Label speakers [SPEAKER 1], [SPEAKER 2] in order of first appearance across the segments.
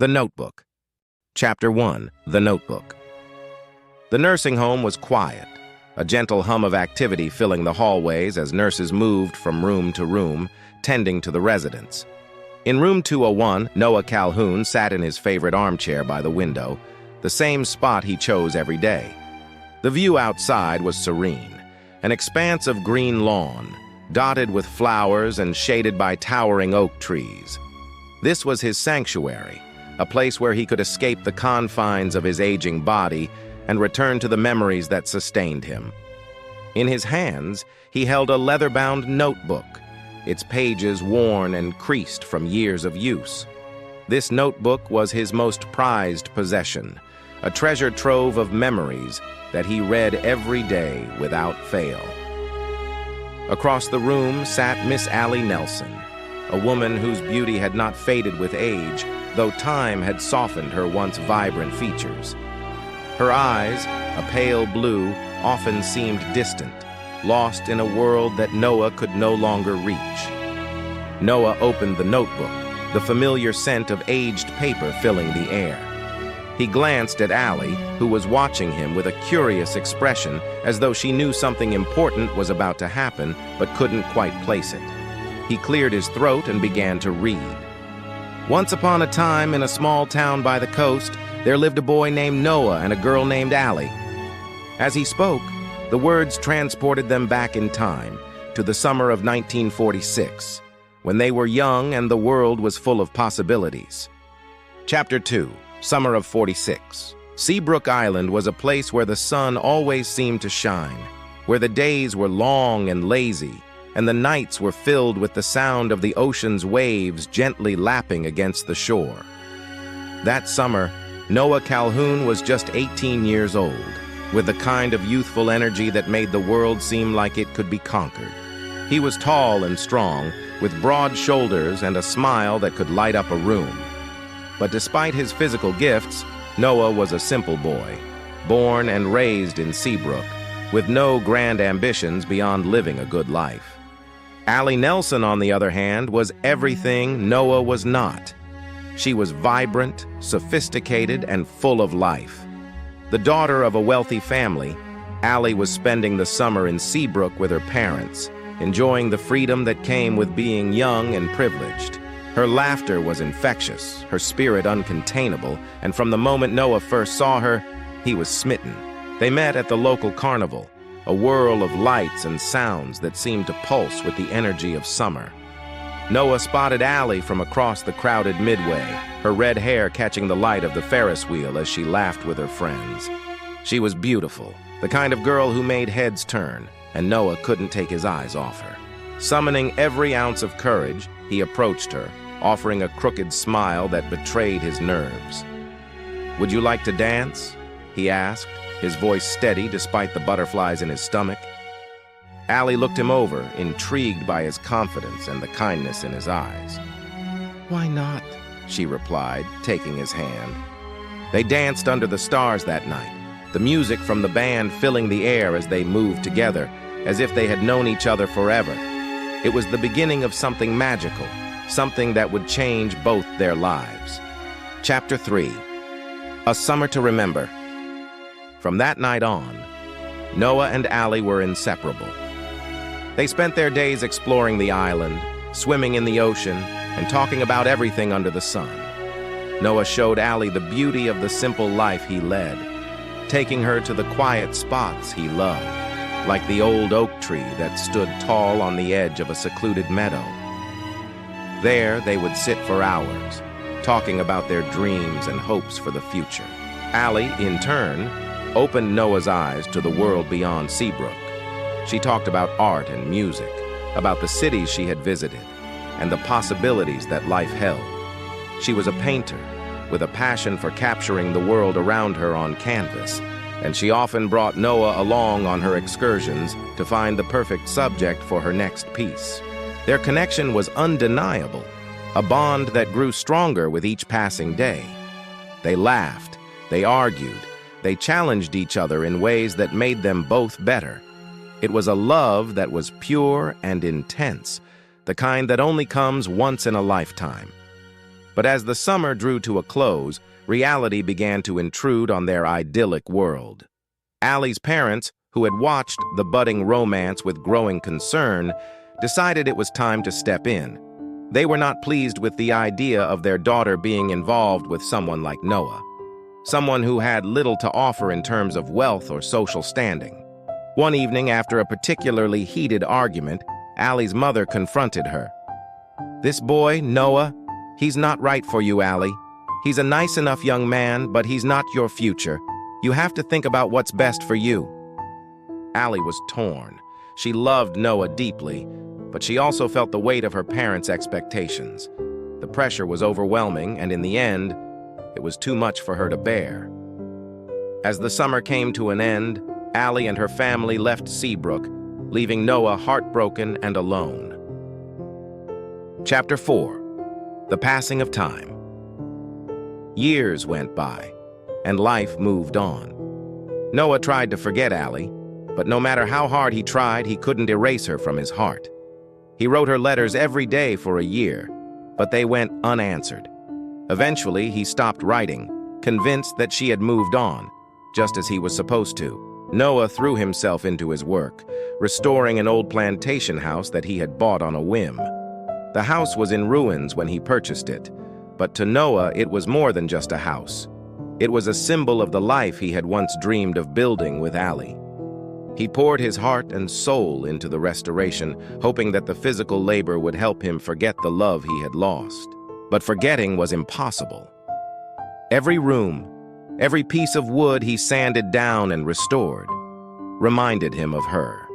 [SPEAKER 1] The Notebook. Chapter 1. The Notebook. The nursing home was quiet, a gentle hum of activity filling the hallways as nurses moved from room to room, tending to the residents. In room 201, Noah Calhoun sat in his favorite armchair by the window, the same spot he chose every day. The view outside was serene, an expanse of green lawn, dotted with flowers and shaded by towering oak trees. This was his sanctuary, a place where he could escape the confines of his aging body and return to the memories that sustained him. In his hands, he held a leather-bound notebook, its pages worn and creased from years of use. This notebook was his most prized possession, a treasure trove of memories that he read every day without fail. Across the room sat Miss Allie Nelson, a woman whose beauty had not faded with age, though time had softened her once vibrant features. Her eyes, a pale blue, often seemed distant, lost in a world that Noah could no longer reach. Noah opened the notebook, the familiar scent of aged paper filling the air. He glanced at Allie, who was watching him with a curious expression, as though she knew something important was about to happen, but couldn't quite place it. He cleared his throat and began to read. Once upon a time, in a small town by the coast, there lived a boy named Noah and a girl named Allie. As he spoke, the words transported them back in time, to the summer of 1946, when they were young and the world was full of possibilities. Chapter 2. Summer of '46. Seabrook Island was a place where the sun always seemed to shine, where the days were long and lazy, and the nights were filled with the sound of the ocean's waves gently lapping against the shore. That summer, Noah Calhoun was just 18 years old, with the kind of youthful energy that made the world seem like it could be conquered. He was tall and strong, with broad shoulders and a smile that could light up a room. But despite his physical gifts, Noah was a simple boy, born and raised in Seabrook, with no grand ambitions beyond living a good life. Allie Nelson, on the other hand, was everything Noah was not. She was vibrant, sophisticated, and full of life. The daughter of a wealthy family, Allie was spending the summer in Seabrook with her parents, enjoying the freedom that came with being young and privileged. Her laughter was infectious, her spirit uncontainable, and from the moment Noah first saw her, he was smitten. They met at the local carnival, a whirl of lights and sounds that seemed to pulse with the energy of summer. Noah spotted Allie from across the crowded midway, her red hair catching the light of the Ferris wheel as she laughed with her friends. She was beautiful, the kind of girl who made heads turn, and Noah couldn't take his eyes off her. Summoning every ounce of courage, he approached her, offering a crooked smile that betrayed his nerves. "Would you like to dance?" he asked, his voice steady despite the butterflies in his stomach. Allie looked him over, intrigued by his confidence and the kindness in his eyes. "Why not?" she replied, taking his hand. They danced under the stars that night, the music from the band filling the air as they moved together, as if they had known each other forever. It was the beginning of something magical, something that would change both their lives. Chapter 3. A Summer to Remember. From that night on, Noah and Allie were inseparable. They spent their days exploring the island, swimming in the ocean, and talking about everything under the sun. Noah showed Allie the beauty of the simple life he led, taking her to the quiet spots he loved, like the old oak tree that stood tall on the edge of a secluded meadow. There, they would sit for hours, talking about their dreams and hopes for the future. Allie, in turn, opened Noah's eyes to the world beyond Seabrook. She talked about art and music, about the cities she had visited, and the possibilities that life held. She was a painter, with a passion for capturing the world around her on canvas, and she often brought Noah along on her excursions to find the perfect subject for her next piece. Their connection was undeniable, a bond that grew stronger with each passing day. They laughed, they argued, they challenged each other in ways that made them both better. It was a love that was pure and intense, the kind that only comes once in a lifetime. But as the summer drew to a close, reality began to intrude on their idyllic world. Allie's parents, who had watched the budding romance with growing concern, decided it was time to step in. They were not pleased with the idea of their daughter being involved with someone like Noah, someone who had little to offer in terms of wealth or social standing. One evening, after a particularly heated argument, Allie's mother confronted her. "This boy, Noah, he's not right for you, Allie. He's a nice enough young man, but he's not your future. You have to think about what's best for you." Allie was torn. She loved Noah deeply, but she also felt the weight of her parents' expectations. The pressure was overwhelming, and in the end, it was too much for her to bear. As the summer came to an end, Allie and her family left Seabrook, leaving Noah heartbroken and alone. Chapter 4. The Passing of Time. Years went by, and life moved on. Noah tried to forget Allie, but no matter how hard he tried, he couldn't erase her from his heart. He wrote her letters every day for a year, but they went unanswered. Eventually, he stopped writing, convinced that she had moved on, just as he was supposed to. Noah threw himself into his work, restoring an old plantation house that he had bought on a whim. The house was in ruins when he purchased it, but to Noah it was more than just a house. It was a symbol of the life he had once dreamed of building with Allie. He poured his heart and soul into the restoration, hoping that the physical labor would help him forget the love he had lost. But forgetting was impossible. Every room, every piece of wood he sanded down and restored, reminded him of her.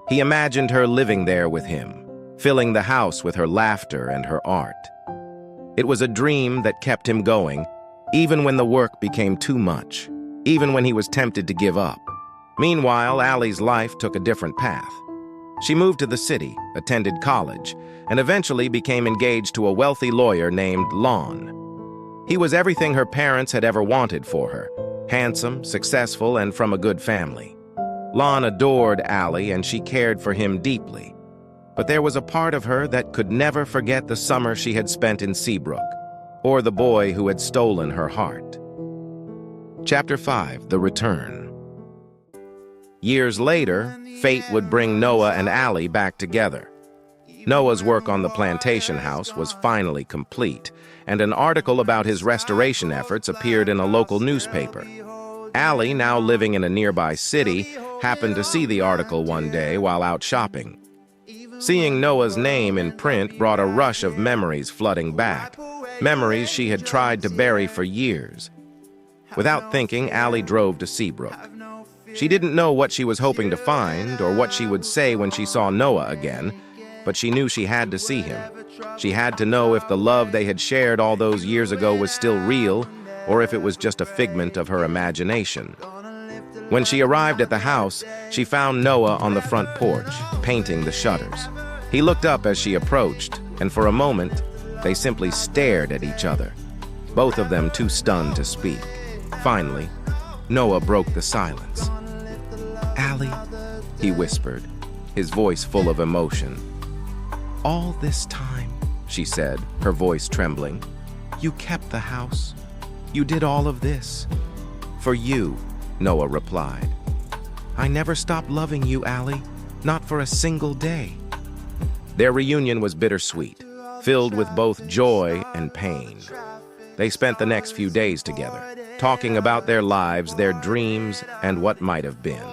[SPEAKER 1] He imagined her living there with him, filling the house with her laughter and her art. It was a dream that kept him going, even when the work became too much, even when he was tempted to give up. Meanwhile, Allie's life took a different path. She moved to the city, attended college, and eventually became engaged to a wealthy lawyer named Lon. He was everything her parents had ever wanted for her: handsome, successful, and from a good family. Lon adored Allie, and she cared for him deeply. But there was a part of her that could never forget the summer she had spent in Seabrook, or the boy who had stolen her heart. Chapter 5. The Return. Years later, fate would bring Noah and Allie back together. Noah's work on the plantation house was finally complete, and an article about his restoration efforts appeared in a local newspaper. Allie, now living in a nearby city, happened to see the article one day while out shopping. Seeing Noah's name in print brought a rush of memories flooding back, memories she had tried to bury for years. Without thinking, Allie drove to Seabrook. She didn't know what she was hoping to find or what she would say when she saw Noah again, but she knew she had to see him. She had to know if the love they had shared all those years ago was still real, or if it was just a figment of her imagination. When she arrived at the house, she found Noah on the front porch, painting the shutters. He looked up as she approached, and for a moment, they simply stared at each other, both of them too stunned to speak. Finally, Noah broke the silence. "Allie," he whispered, his voice full of emotion. "All this time," she said, her voice trembling, "you kept the house. You did all of this." "For you," Noah replied. "I never stopped loving you, Allie, not for a single day." Their reunion was bittersweet, filled with both joy and pain. They spent the next few days together, talking about their lives, their dreams, and what might have been.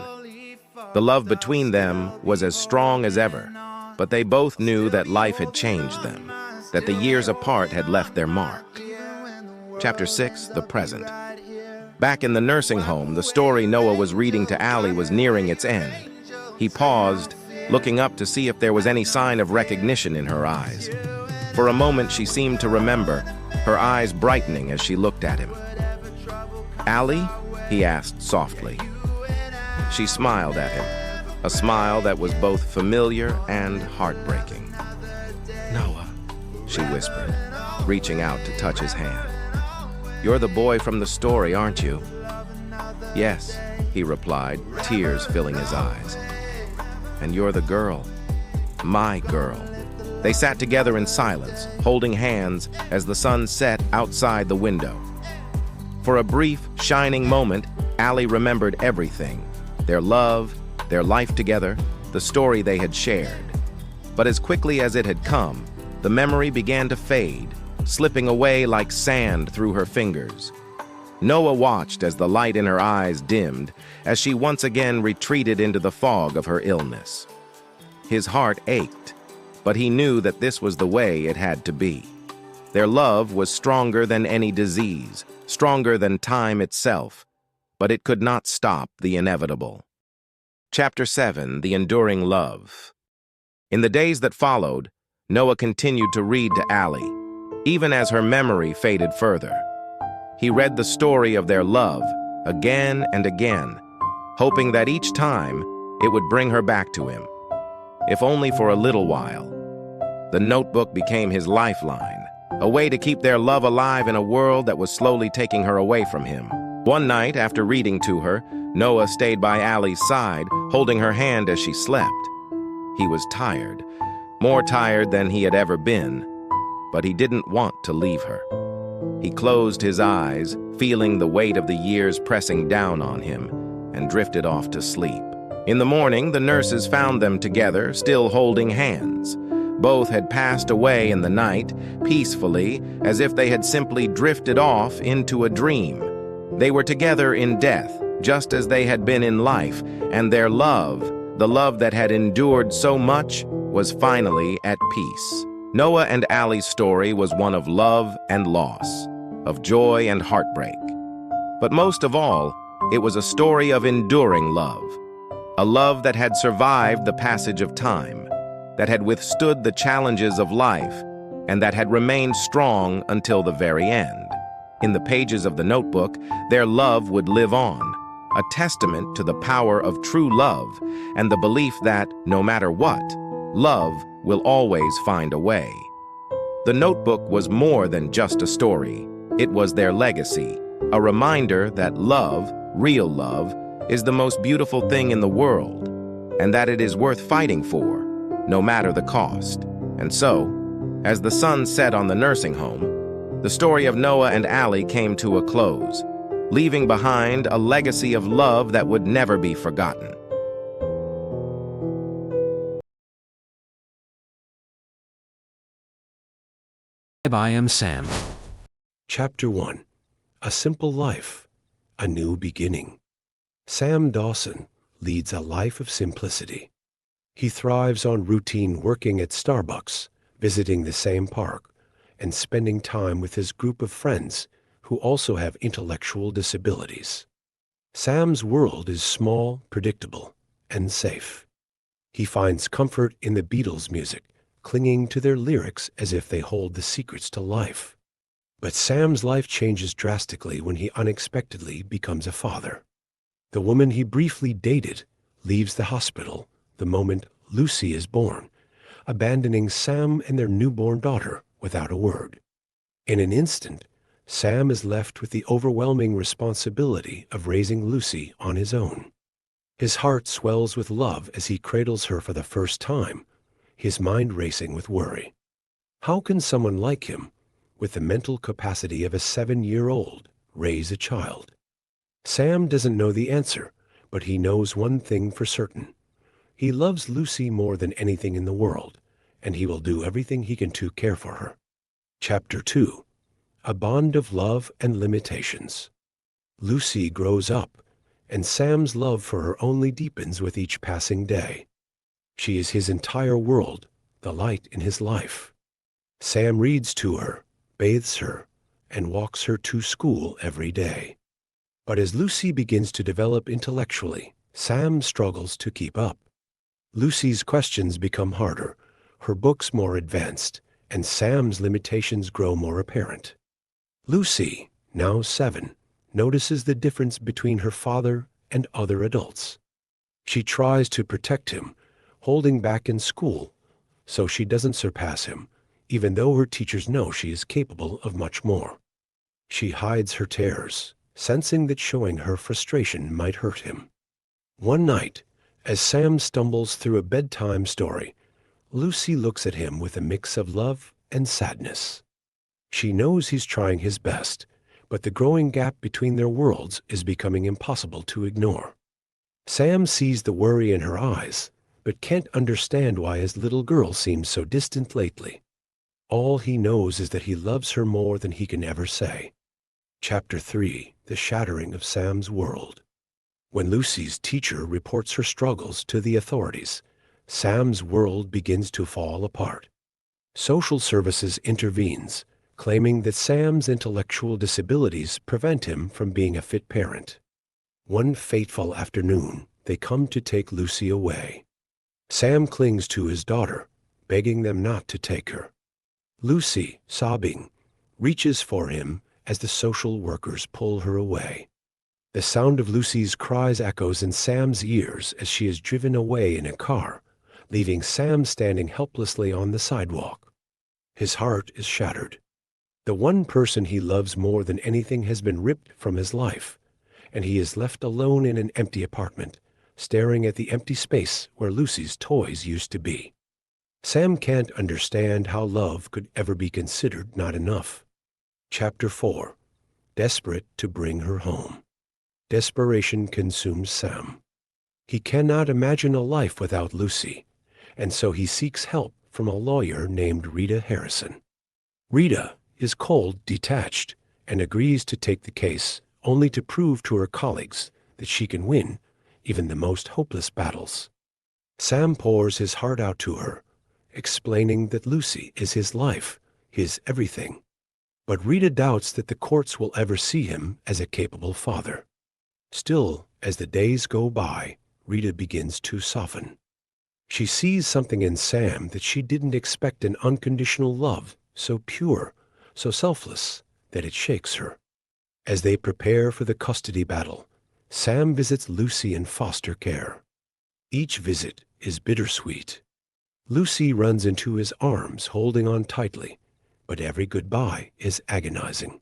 [SPEAKER 1] The love between them was as strong as ever, but they both knew that life had changed them, that the years apart had left their mark. Chapter 6. The Present. Back in the nursing home, the story Noah was reading to Allie was nearing its end. He paused, looking up to see if there was any sign of recognition in her eyes. For a moment, she seemed to remember, her eyes brightening as she looked at him. "Allie?" he asked softly. She smiled at him, a smile that was both familiar and heartbreaking. "Noah," she whispered, reaching out to touch his hand. "You're the boy from the story, aren't you?" "Yes," he replied, tears filling his eyes. "And you're the girl, my girl." They sat together in silence, holding hands as the sun set outside the window. For a brief, shining moment, Allie remembered everything: their love, their life together, the story they had shared. But as quickly as it had come, the memory began to fade, slipping away like sand through her fingers. Noah watched as the light in her eyes dimmed, as she once again retreated into the fog of her illness. His heart ached, but he knew that this was the way it had to be. Their love was stronger than any disease, stronger than time itself, but it could not stop the inevitable. Chapter 7: The Enduring Love. In the days that followed, Noah continued to read to Allie, even as her memory faded further. He read the story of their love again and again, hoping that each time it would bring her back to him, if only for a little while. The notebook became his lifeline, a way to keep their love alive in a world that was slowly taking her away from him. One night, after reading to her, Noah stayed by Allie's side, holding her hand as she slept. He was tired, more tired than he had ever been, but he didn't want to leave her. He closed his eyes, feeling the weight of the years pressing down on him, and drifted off to sleep. In the morning, the nurses found them together, still holding hands. Both had passed away in the night, peacefully, as if they had simply drifted off into a dream. They were together in death, just as they had been in life, and their love, the love that had endured so much, was finally at peace. Noah and Allie's story was one of love and loss, of joy and heartbreak. But most of all, it was a story of enduring love, a love that had survived the passage of time, that had withstood the challenges of life, and that had remained strong until the very end. In the pages of the notebook, their love would live on, a testament to the power of true love and the belief that, no matter what, love will always find a way. The notebook was more than just a story. It was their legacy, a reminder that love, real love, is the most beautiful thing in the world, and that it is worth fighting for, no matter the cost. And so, as the sun set on the nursing home, the story of Noah and Allie came to a close, leaving behind a legacy of love that would never be forgotten.
[SPEAKER 2] I am Sam.
[SPEAKER 3] Chapter 1: A Simple Life, A New Beginning. Sam Dawson leads a life of simplicity. He thrives on routine working at Starbucks, visiting the same park, and spending time with his group of friends who also have intellectual disabilities. Sam's world is small, predictable, and safe. He finds comfort in the Beatles' music, clinging to their lyrics as if they hold the secrets to life. But Sam's life changes drastically when he unexpectedly becomes a father. The woman he briefly dated leaves the hospital the moment Lucy is born, abandoning Sam and their newborn daughter without a word. In an instant, Sam is left with the overwhelming responsibility of raising Lucy on his own. His heart swells with love as he cradles her for the first time, his mind racing with worry. How can someone like him, with the mental capacity of a 7-year-old, raise a child? Sam doesn't know the answer, but he knows one thing for certain. He loves Lucy more than anything in the world, and he will do everything he can to care for her. Chapter 2: A Bond of Love and Limitations. Lucy grows up, and Sam's love for her only deepens with each passing day. She is his entire world, the light in his life. Sam reads to her, bathes her, and walks her to school every day. But as Lucy begins to develop intellectually, Sam struggles to keep up. Lucy's questions become harder, her books more advanced, and Sam's limitations grow more apparent. Lucy, now 7, notices the difference between her father and other adults. She tries to protect him, holding back in school, so she doesn't surpass him, even though her teachers know she is capable of much more. She hides her tears, sensing that showing her frustration might hurt him. One night, as Sam stumbles through a bedtime story, Lucy looks at him with a mix of love and sadness. She knows he's trying his best, but the growing gap between their worlds is becoming impossible to ignore. Sam sees the worry in her eyes, but can't understand why his little girl seems so distant lately. All he knows is that he loves her more than he can ever say. Chapter 3: The Shattering of Sam's World. When Lucy's teacher reports her struggles to the authorities, Sam's world begins to fall apart. Social services intervenes, claiming that Sam's intellectual disabilities prevent him from being a fit parent. One fateful afternoon, they come to take Lucy away. Sam clings to his daughter, begging them not to take her. Lucy, sobbing, reaches for him as the social workers pull her away. The sound of Lucy's cries echoes in Sam's ears as she is driven away in a car, leaving Sam standing helplessly on the sidewalk. His heart is shattered. The one person he loves more than anything has been ripped from his life, and he is left alone in an empty apartment, staring at the empty space where Lucy's toys used to be. Sam can't understand how love could ever be considered not enough. Chapter 4: Desperate to Bring Her Home. Desperation consumes Sam. He cannot imagine a life without Lucy, and so he seeks help from a lawyer named Rita Harrison. Rita is cold, detached, and agrees to take the case, only to prove to her colleagues that she can win even the most hopeless battles. Sam pours his heart out to her, explaining that Lucy is his life, his everything. But Rita doubts that the courts will ever see him as a capable father. Still, as the days go by, Rita begins to soften. She sees something in Sam that she didn't expect: an unconditional love, so pure, so selfless, that it shakes her. As they prepare for the custody battle, Sam visits Lucy in foster care. Each visit is bittersweet. Lucy runs into his arms, holding on tightly, but every goodbye is agonizing.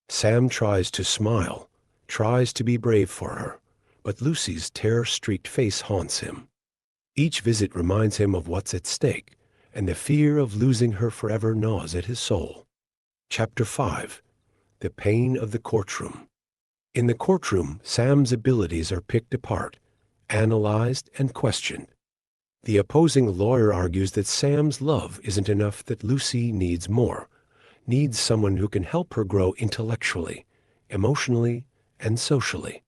[SPEAKER 3] Sam tries to smile, tries to be brave for her, but Lucy's terror-streaked face haunts him. Each visit reminds him of what's at stake, and the fear of losing her forever gnaws at his soul. Chapter 5: The Pain of the Courtroom. In the courtroom, Sam's abilities are picked apart, analyzed, and questioned. The opposing lawyer argues that Sam's love isn't enough, that Lucy needs more, needs someone who can help her grow intellectually, emotionally, and socially.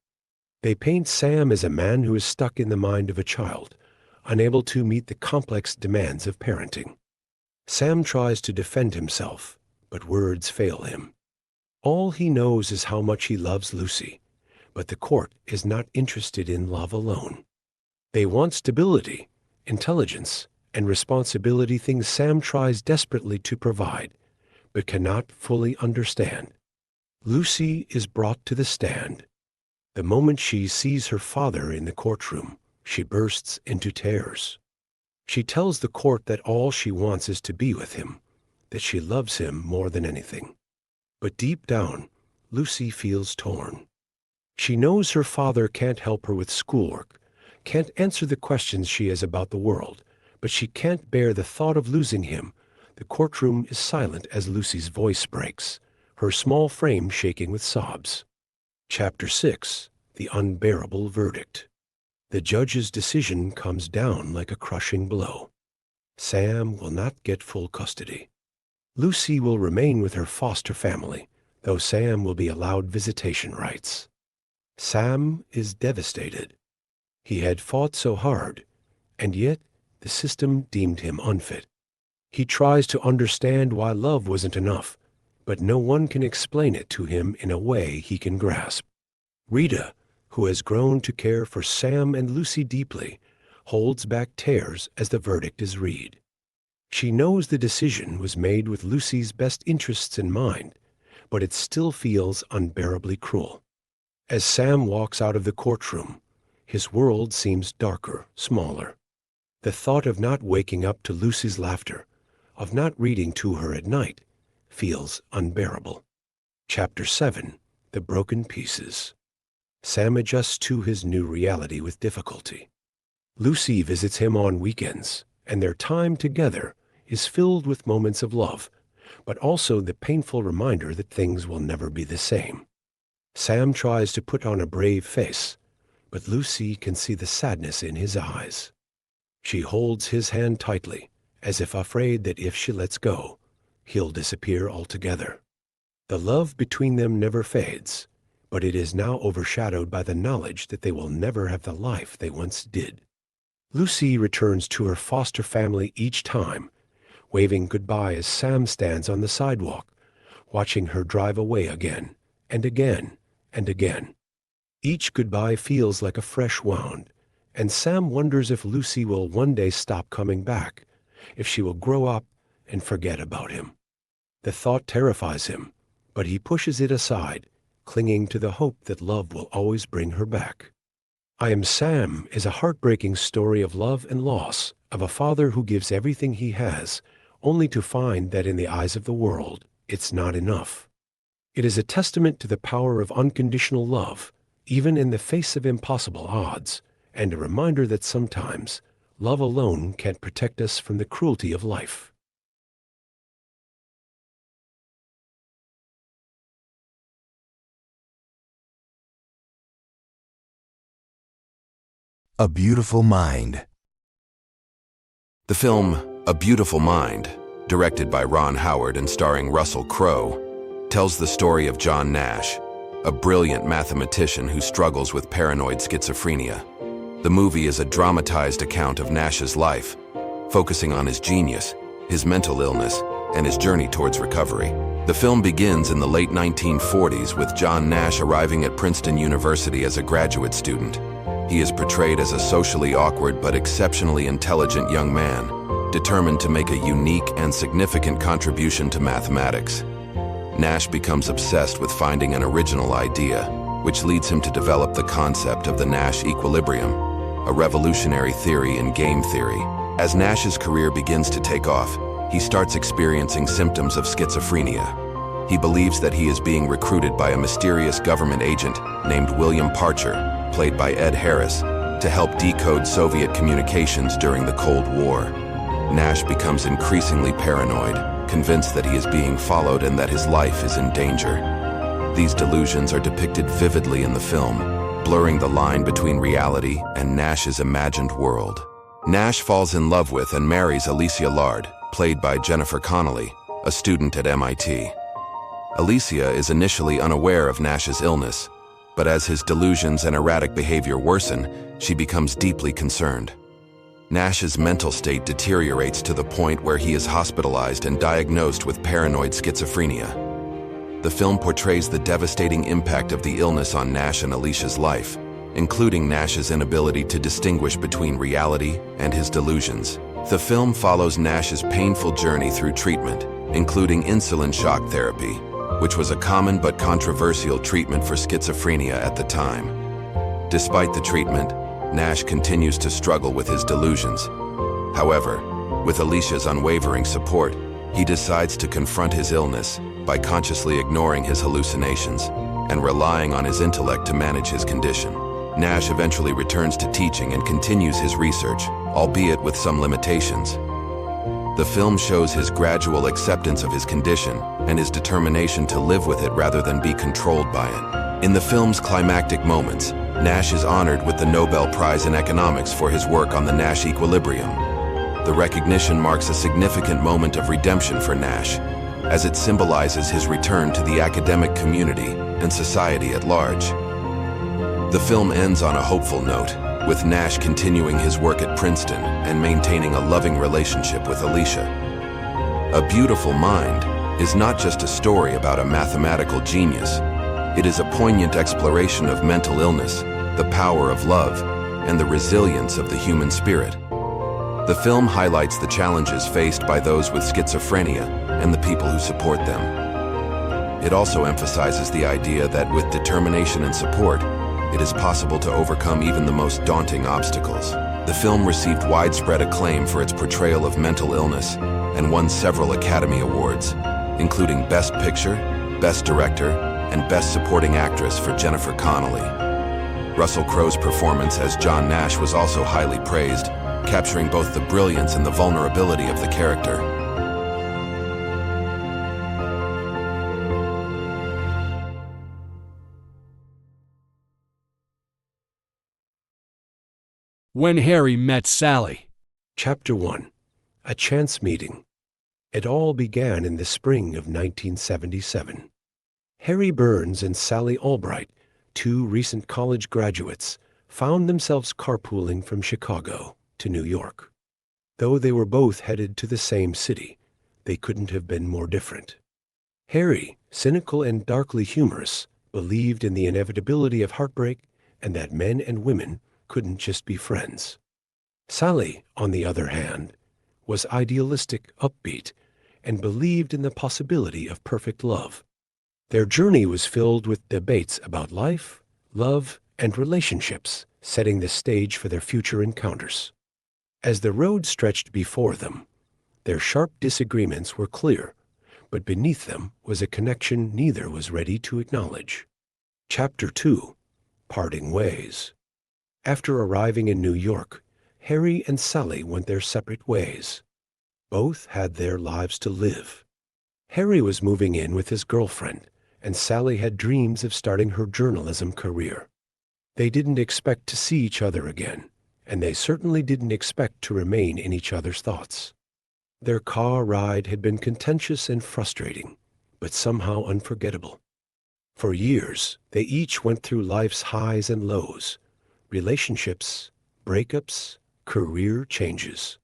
[SPEAKER 3] They paint Sam as a man who is stuck in the mind of a child, unable to meet the complex demands of parenting. Sam tries to defend himself, but words fail him. All he knows is how much he loves Lucy, but the court is not interested in love alone. They want stability, intelligence, and responsibility, things Sam tries desperately to provide, but cannot fully understand. Lucy is brought to the stand. The moment she sees her father in the courtroom, she bursts into tears. She tells the court that all she wants is to be with him, that she loves him more than anything. But deep down, Lucy feels torn. She knows her father can't help her with schoolwork, can't answer the questions she has about the world, but she can't bear the thought of losing him. The courtroom is silent as Lucy's voice breaks, her small frame shaking with sobs. Chapter 6: The Unbearable Verdict. The judge's decision comes down like a crushing blow. Sam will not get full custody. Lucy will remain with her foster family, though Sam will be allowed visitation rights. Sam is devastated. He had fought so hard, and yet the system deemed him unfit. He tries to understand why love wasn't enough, but no one can explain it to him in a way he can grasp. Rita, who has grown to care for Sam and Lucy deeply, holds back tears as the verdict is read. She knows the decision was made with Lucy's best interests in mind, but it still feels unbearably cruel. As Sam walks out of the courtroom, his world seems darker, smaller. The thought of not waking up to Lucy's laughter, of not reading to her at night, feels unbearable. Chapter 7: The Broken Pieces. Sam adjusts to his new reality with difficulty. Lucy visits him on weekends, and their time together is filled with moments of love, but also the painful reminder that things will never be the same. Sam tries to put on a brave face, but Lucy can see the sadness in his eyes. She holds his hand tightly, as if afraid that if she lets go, he'll disappear altogether. The love between them never fades, but it is now overshadowed by the knowledge that they will never have the life they once did. Lucy returns to her foster family each time, waving goodbye as Sam stands on the sidewalk, watching her drive away again and again and again. Each goodbye feels like a fresh wound, and Sam wonders if Lucy will one day stop coming back, if she will grow up and forget about him. The thought terrifies him, but he pushes it aside, clinging to the hope that love will always bring her back. I Am Sam is a heartbreaking story of love and loss, of a father who gives everything he has, only to find that in the eyes of the world, it's not enough. It is a testament to the power of unconditional love, even in the face of impossible odds, and a reminder that sometimes love alone can't protect us from the cruelty of life.
[SPEAKER 4] A Beautiful Mind.
[SPEAKER 5] The film A Beautiful Mind, directed by Ron Howard and starring Russell Crowe, tells the story of John Nash, a brilliant mathematician who struggles with paranoid schizophrenia. The movie is a dramatized account of Nash's life, focusing on his genius, his mental illness, and his journey towards recovery. The film begins in the late 1940s with John Nash arriving at Princeton University as a graduate student. He is portrayed as a socially awkward but exceptionally intelligent young man, determined to make a unique and significant contribution to mathematics. Nash becomes obsessed with finding an original idea, which leads him to develop the concept of the Nash equilibrium, a revolutionary theory in game theory. As Nash's career begins to take off, he starts experiencing symptoms of schizophrenia. He believes that he is being recruited by a mysterious government agent named William Parcher, played by Ed Harris, to help decode Soviet communications during the Cold War. Nash becomes increasingly paranoid, convinced that he is being followed and that his life is in danger. These delusions are depicted vividly in the film, blurring the line between reality and Nash's imagined world. Nash falls in love with and marries Alicia Lard, played by Jennifer Connelly, a student at MIT. Alicia is initially unaware of Nash's illness, but as his delusions and erratic behavior worsen, she becomes deeply concerned. Nash's mental state deteriorates to the point where he is hospitalized and diagnosed with paranoid schizophrenia. The film portrays the devastating impact of the illness on Nash and Alicia's life, including Nash's inability to distinguish between reality and his delusions. The film follows Nash's painful journey through treatment, including insulin shock therapy, which was a common but controversial treatment for schizophrenia at the time. Despite the treatment, Nash continues to struggle with his delusions. However, with Alicia's unwavering support, he decides to confront his illness by consciously ignoring his hallucinations and relying on his intellect to manage his condition. Nash eventually returns to teaching and continues his research, albeit with some limitations. The film shows his gradual acceptance of his condition and his determination to live with it rather than be controlled by it. In the film's climactic moments, Nash is honored with the Nobel Prize in Economics for his work on the Nash equilibrium. The recognition marks a significant moment of redemption for Nash, as it symbolizes his return to the academic community and society at large. The film ends on a hopeful note, with Nash continuing his work at Princeton and maintaining a loving relationship with Alicia. A Beautiful Mind is not just a story about a mathematical genius. It is a poignant exploration of mental illness, the power of love, and the resilience of the human spirit. The film highlights the challenges faced by those with schizophrenia and the people who support them. It also emphasizes the idea that with determination and support, it is possible to overcome even the most daunting obstacles. The film received widespread acclaim for its portrayal of mental illness and won several Academy Awards, including Best Picture, Best Director, and Best Supporting Actress for Jennifer Connelly. Russell Crowe's performance as John Nash was also highly praised, capturing both the brilliance and the vulnerability of the character.
[SPEAKER 6] When Harry met Sally.
[SPEAKER 3] Chapter 1. A Chance Meeting. It all began in the spring of 1977. Harry Burns and Sally Albright, two recent college graduates, found themselves carpooling from Chicago to New York. Though they were both headed to the same city, they couldn't have been more different. Harry, cynical and darkly humorous, believed in the inevitability of heartbreak and that men and women couldn't just be friends. Sally, on the other hand, was idealistic, upbeat, and believed in the possibility of perfect love. Their journey was filled with debates about life, love, and relationships, setting the stage for their future encounters. As the road stretched before them, their sharp disagreements were clear, but beneath them was a connection neither was ready to acknowledge. Chapter 2. Parting Ways. After arriving in New York, Harry and Sally went their separate ways. Both had their lives to live. Harry was moving in with his girlfriend, and Sally had dreams of starting her journalism career. They didn't expect to see each other again, and they certainly didn't expect to remain in each other's thoughts. Their car ride had been contentious and frustrating, but somehow unforgettable. For years, they each went through life's highs and lows, relationships, breakups, career changes.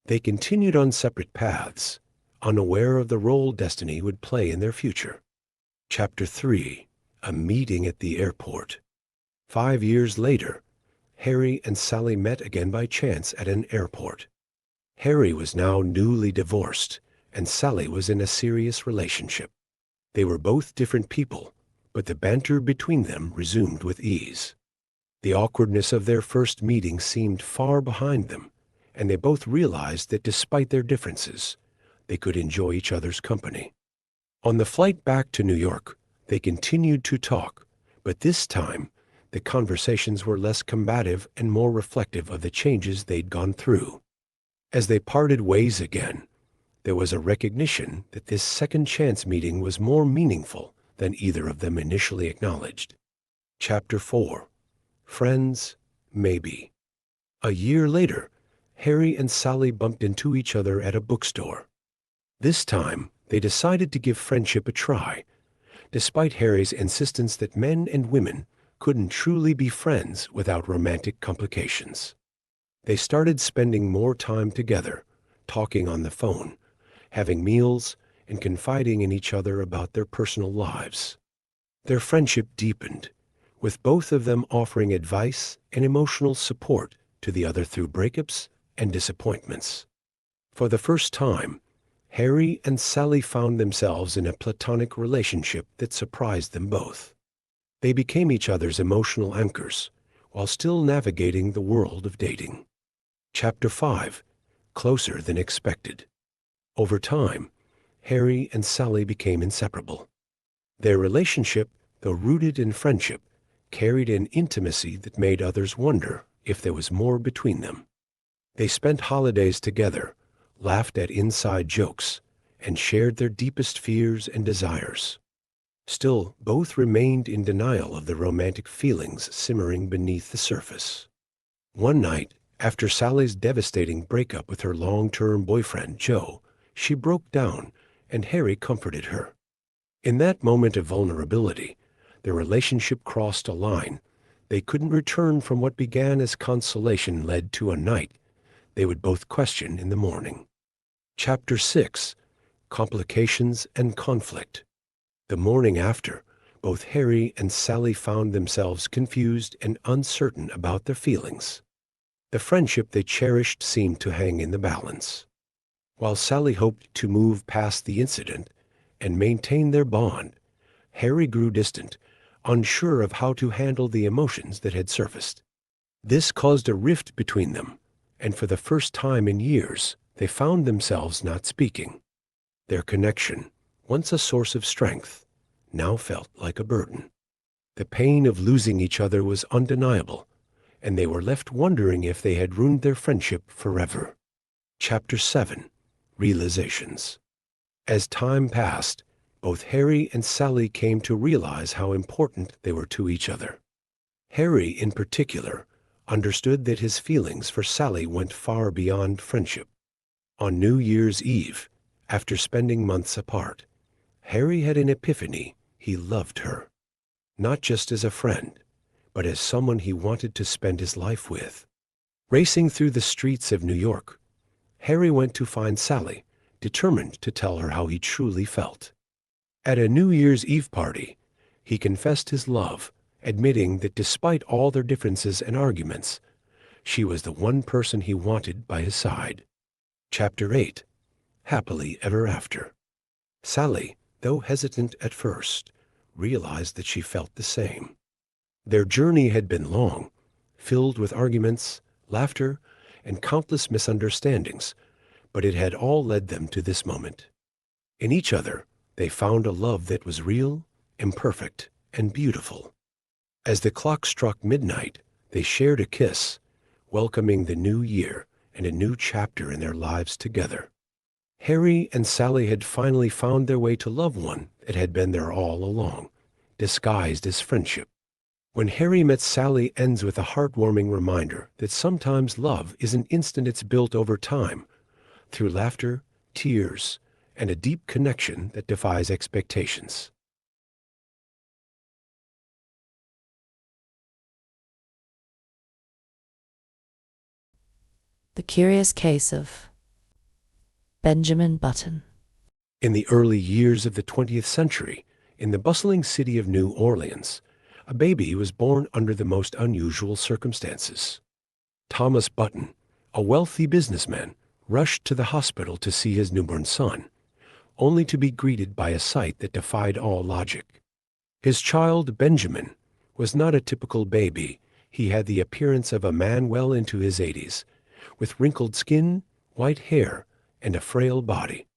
[SPEAKER 3] They continued on separate paths, unaware of the role destiny would play in their future. Chapter 3. A Meeting at the Airport. 5 years later, Harry and Sally met again by chance at an airport. Harry was now newly divorced, and Sally was in a serious relationship. They were both different people, but the banter between them resumed with ease. The awkwardness of their first meeting seemed far behind them, and they both realized that despite their differences, they could enjoy each other's company. On the flight back to New York, they continued to talk, but this time, the conversations were less combative and more reflective of the changes they'd gone through. As they parted ways again, there was a recognition that this second chance meeting was more meaningful than either of them initially acknowledged. Chapter 4. Friends, maybe. A year later, Harry and Sally bumped into each other at a bookstore. This time, they decided to give friendship a try, despite Harry's insistence that men and women couldn't truly be friends without romantic complications. They started spending more time together, talking on the phone, having meals, and confiding in each other about their personal lives. Their friendship deepened, with both of them offering advice and emotional support to the other through breakups and disappointments. For the first time, Harry and Sally found themselves in a platonic relationship that surprised them both. They became each other's emotional anchors, while still navigating the world of dating. Chapter 5. Closer than expected. Over time, Harry and Sally became inseparable. Their relationship, though rooted in friendship, carried an intimacy that made others wonder if there was more between them. They spent holidays together, laughed at inside jokes, and shared their deepest fears and desires. Still, both remained in denial of the romantic feelings simmering beneath the surface. One night, after Sally's devastating breakup with her long-term boyfriend, Joe, she broke down, and Harry comforted her. In that moment of vulnerability, their relationship crossed a line. They couldn't return from what began as consolation led to a night they would both question in the morning. Chapter 6. Complications and Conflict. The morning after, both Harry and Sally found themselves confused and uncertain about their feelings. The friendship they cherished seemed to hang in the balance. While Sally hoped to move past the incident and maintain their bond, Harry grew distant, unsure of how to handle the emotions that had surfaced. This caused a rift between them, and for the first time in years, they found themselves not speaking. Their connection, once a source of strength, now felt like a burden. The pain of losing each other was undeniable, and they were left wondering if they had ruined their friendship forever. Chapter 7. Realizations. As time passed, both Harry and Sally came to realize how important they were to each other. Harry, in particular, understood that his feelings for Sally went far beyond friendship. On New Year's Eve, after spending months apart, Harry had an epiphany. He loved her, not just as a friend, but as someone he wanted to spend his life with. Racing through the streets of New York, Harry went to find Sally, determined to tell her how he truly felt. At a New Year's Eve party, he confessed his love, admitting that despite all their differences and arguments, she was the one person he wanted by his side. Chapter 8. Happily Ever After. Sally, though hesitant at first, realized that she felt the same. Their journey had been long, filled with arguments, laughter, and countless misunderstandings, but it had all led them to this moment. In each other, they found a love that was real, imperfect, and beautiful. As the clock struck midnight, they shared a kiss, welcoming the new year and a new chapter in their lives together. Harry and Sally had finally found their way to love one that had been there all along, disguised as friendship. When Harry met Sally ends with a heartwarming reminder that sometimes love isn't instant, it's built over time, through laughter, tears, and a deep connection that defies expectations.
[SPEAKER 7] The Curious Case of Benjamin Button.
[SPEAKER 3] In the early years of the 20th century, in the bustling city of New Orleans, a baby was born under the most unusual circumstances. Thomas Button, a wealthy businessman, rushed to the hospital to see his newborn son, only to be greeted by a sight that defied all logic. His child, Benjamin, was not a typical baby. He had the appearance of a man well into his 80s, with wrinkled skin, white hair, and a frail body.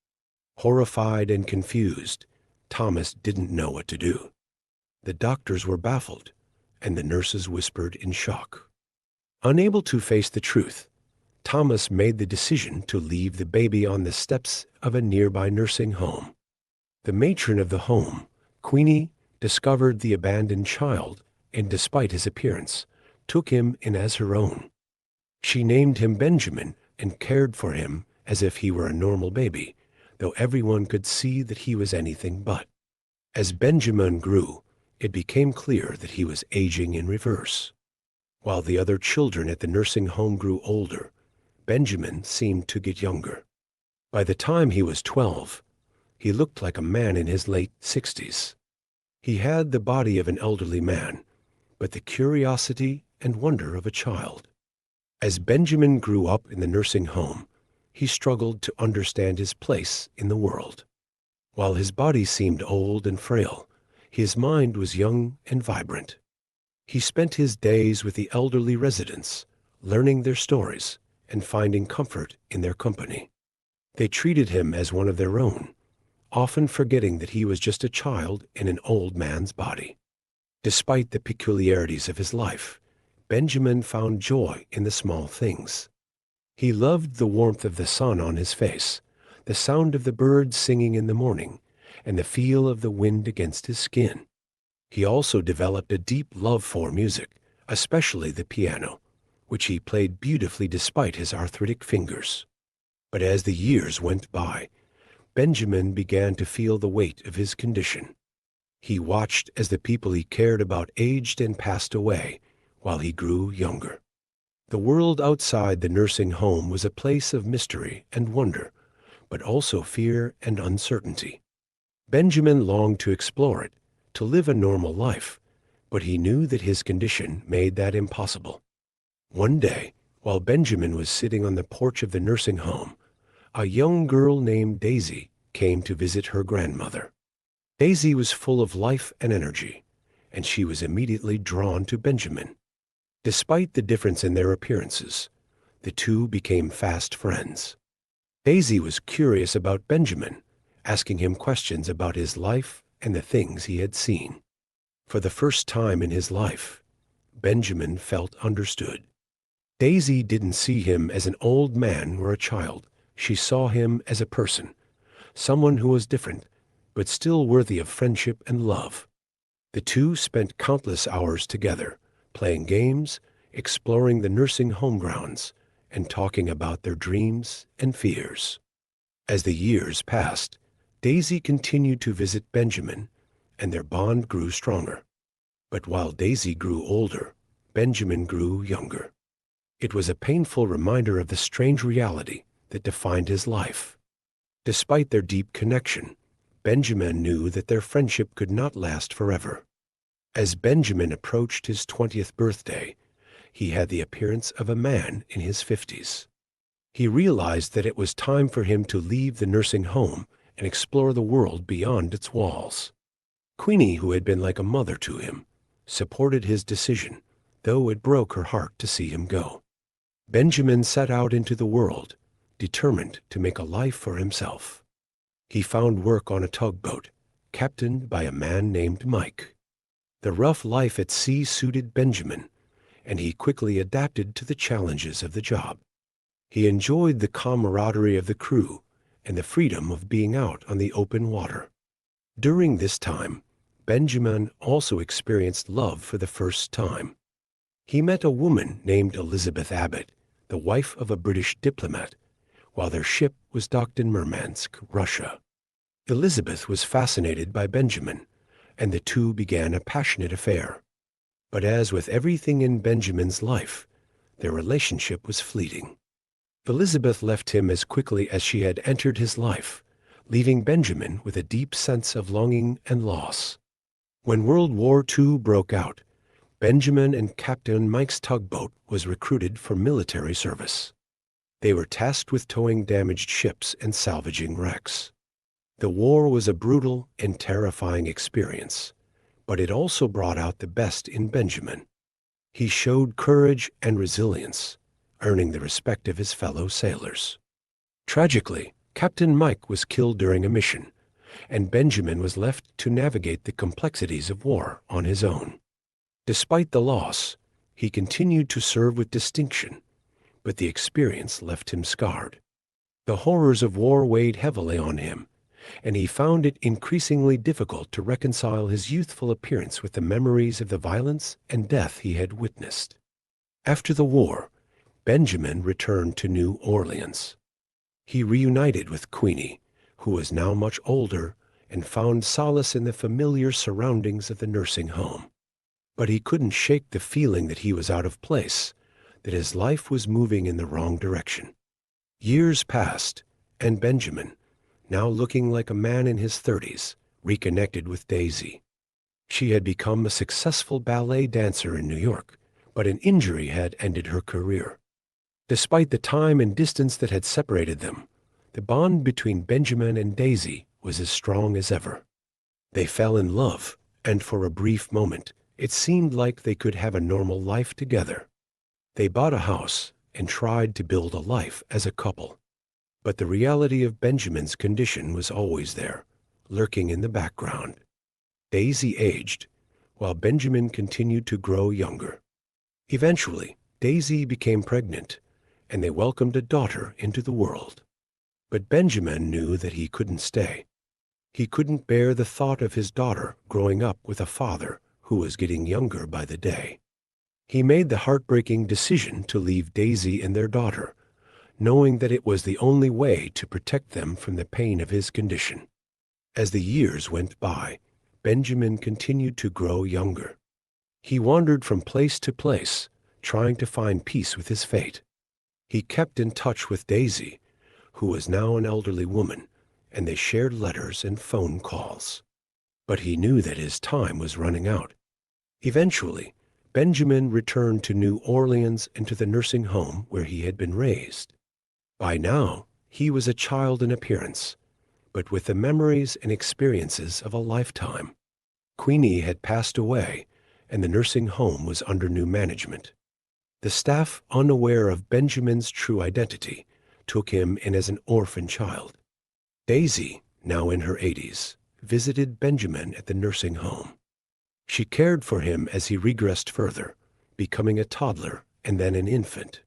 [SPEAKER 3] Horrified and confused, Thomas didn't know what to do. The doctors were baffled, and the nurses whispered in shock. Unable to face the truth, Thomas made the decision to leave the baby on the steps of a nearby nursing home. The matron of the home, Queenie, discovered the abandoned child, and despite his appearance, took him in as her own. She named him Benjamin and cared for him as if he were a normal baby, though everyone could see that he was anything but. As Benjamin grew, it became clear that he was aging in reverse. While the other children at the nursing home grew older, Benjamin seemed to get younger. By the time he was 12, he looked like a man in his late 60s. He had the body of an elderly man, but the curiosity and wonder of a child. As Benjamin grew up in the nursing home, he struggled to understand his place in the world. While his body seemed old and frail, his mind was young and vibrant. He spent his days with the elderly residents, learning their stories and finding comfort in their company. They treated him as one of their own, often forgetting that he was just a child in an old man's body. Despite the peculiarities of his life, Benjamin found joy in the small things. He loved the warmth of the sun on his face, the sound of the birds singing in the morning, and the feel of the wind against his skin. He also developed a deep love for music, especially the piano, which he played beautifully despite his arthritic fingers. But as the years went by, Benjamin began to feel the weight of his condition. He watched as the people he cared about aged and passed away, while he grew younger. The world outside the nursing home was a place of mystery and wonder, but also fear and uncertainty. Benjamin longed to explore it, to live a normal life, but he knew that his condition made that impossible. One day, while Benjamin was sitting on the porch of the nursing home, a young girl named Daisy came to visit her grandmother. Daisy was full of life and energy, and she was immediately drawn to Benjamin. Despite the difference in their appearances, the two became fast friends. Daisy was curious about Benjamin, asking him questions about his life and the things he had seen. For the first time in his life, Benjamin felt understood. Daisy didn't see him as an old man or a child. She saw him as a person, someone who was different, but still worthy of friendship and love. The two spent countless hours together, playing games, exploring the nursing home grounds, and talking about their dreams and fears. As the years passed, Daisy continued to visit Benjamin, and their bond grew stronger. But while Daisy grew older, Benjamin grew younger. It was a painful reminder of the strange reality that defined his life. Despite their deep connection, Benjamin knew that their friendship could not last forever. As Benjamin approached his 20th birthday, he had the appearance of a man in his 50s. He realized that it was time for him to leave the nursing home and explore the world beyond its walls. Queenie, who had been like a mother to him, supported his decision, though it broke her heart to see him go. Benjamin set out into the world, determined to make a life for himself. He found work on a tugboat, captained by a man named Mike. The rough life at sea suited Benjamin, and he quickly adapted to the challenges of the job. He enjoyed the camaraderie of the crew and the freedom of being out on the open water. During this time, Benjamin also experienced love for the first time. He met a woman named Elizabeth Abbott, the wife of a British diplomat, while their ship was docked in Murmansk, Russia. Elizabeth was fascinated by Benjamin, and the two began a passionate affair. But as with everything in Benjamin's life, their relationship was fleeting. Elizabeth left him as quickly as she had entered his life, leaving Benjamin with a deep sense of longing and loss. When World War II broke out, Benjamin and Captain Mike's tugboat was recruited for military service. They were tasked with towing damaged ships and salvaging wrecks. The war was a brutal and terrifying experience, but it also brought out the best in Benjamin. He showed courage and resilience, earning the respect of his fellow sailors. Tragically, Captain Mike was killed during a mission, and Benjamin was left to navigate the complexities of war on his own. Despite the loss, he continued to serve with distinction, but the experience left him scarred. The horrors of war weighed heavily on him, and he found it increasingly difficult to reconcile his youthful appearance with the memories of the violence and death he had witnessed. After the war, Benjamin returned to New Orleans. He reunited with Queenie, who was now much older, and found solace in the familiar surroundings of the nursing home. But he couldn't shake the feeling that he was out of place, that his life was moving in the wrong direction. Years passed, and Benjamin, now looking like a man in his 30s, reconnected with Daisy. She had become a successful ballet dancer in New York, but an injury had ended her career. Despite the time and distance that had separated them, the bond between Benjamin and Daisy was as strong as ever. They fell in love, and for a brief moment, it seemed like they could have a normal life together. They bought a house and tried to build a life as a couple. But the reality of Benjamin's condition was always there, lurking in the background. Daisy aged, while Benjamin continued to grow younger. Eventually, Daisy became pregnant, and they welcomed a daughter into the world. But Benjamin knew that he couldn't stay. He couldn't bear the thought of his daughter growing up with a father who was getting younger by the day. He made the heartbreaking decision to leave Daisy and their daughter, knowing that it was the only way to protect them from the pain of his condition. As the years went by, Benjamin continued to grow younger. He wandered from place to place, trying to find peace with his fate. He kept in touch with Daisy, who was now an elderly woman, and they shared letters and phone calls. But he knew that his time was running out. Eventually, Benjamin returned to New Orleans and to the nursing home where he had been raised. By now, he was a child in appearance, but with the memories and experiences of a lifetime. Queenie had passed away, and the nursing home was under new management. The staff, unaware of Benjamin's true identity, took him in as an orphan child. Daisy, now in her 80s, visited Benjamin at the nursing home. She cared for him as he regressed further, becoming a toddler and then an infant.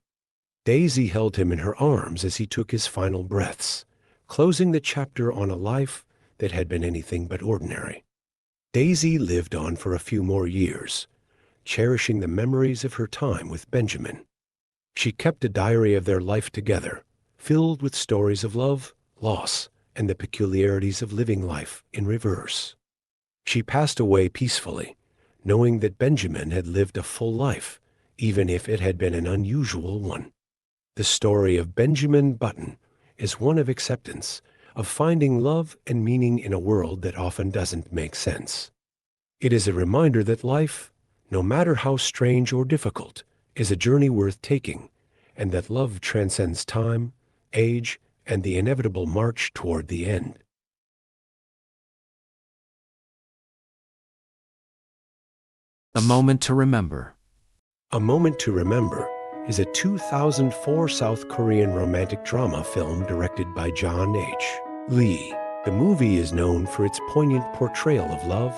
[SPEAKER 3] Daisy held him in her arms as he took his final breaths, closing the chapter on a life that had been anything but ordinary. Daisy lived on for a few more years, cherishing the memories of her time with Benjamin. She kept a diary of their life together, filled with stories of love, loss, and the peculiarities of living life in reverse. She passed away peacefully, knowing that Benjamin had lived a full life, even if it had been an unusual one. The story of Benjamin Button is one of acceptance, of finding love and meaning in a world that often doesn't make sense. It is a reminder that life, no matter how strange or difficult, is a journey worth taking, and that love transcends time, age, and the inevitable march toward the end.
[SPEAKER 2] A Moment to Remember.
[SPEAKER 3] A Moment to Remember is a 2004 South Korean romantic drama film directed by John H. Lee. The movie is known for its poignant portrayal of love,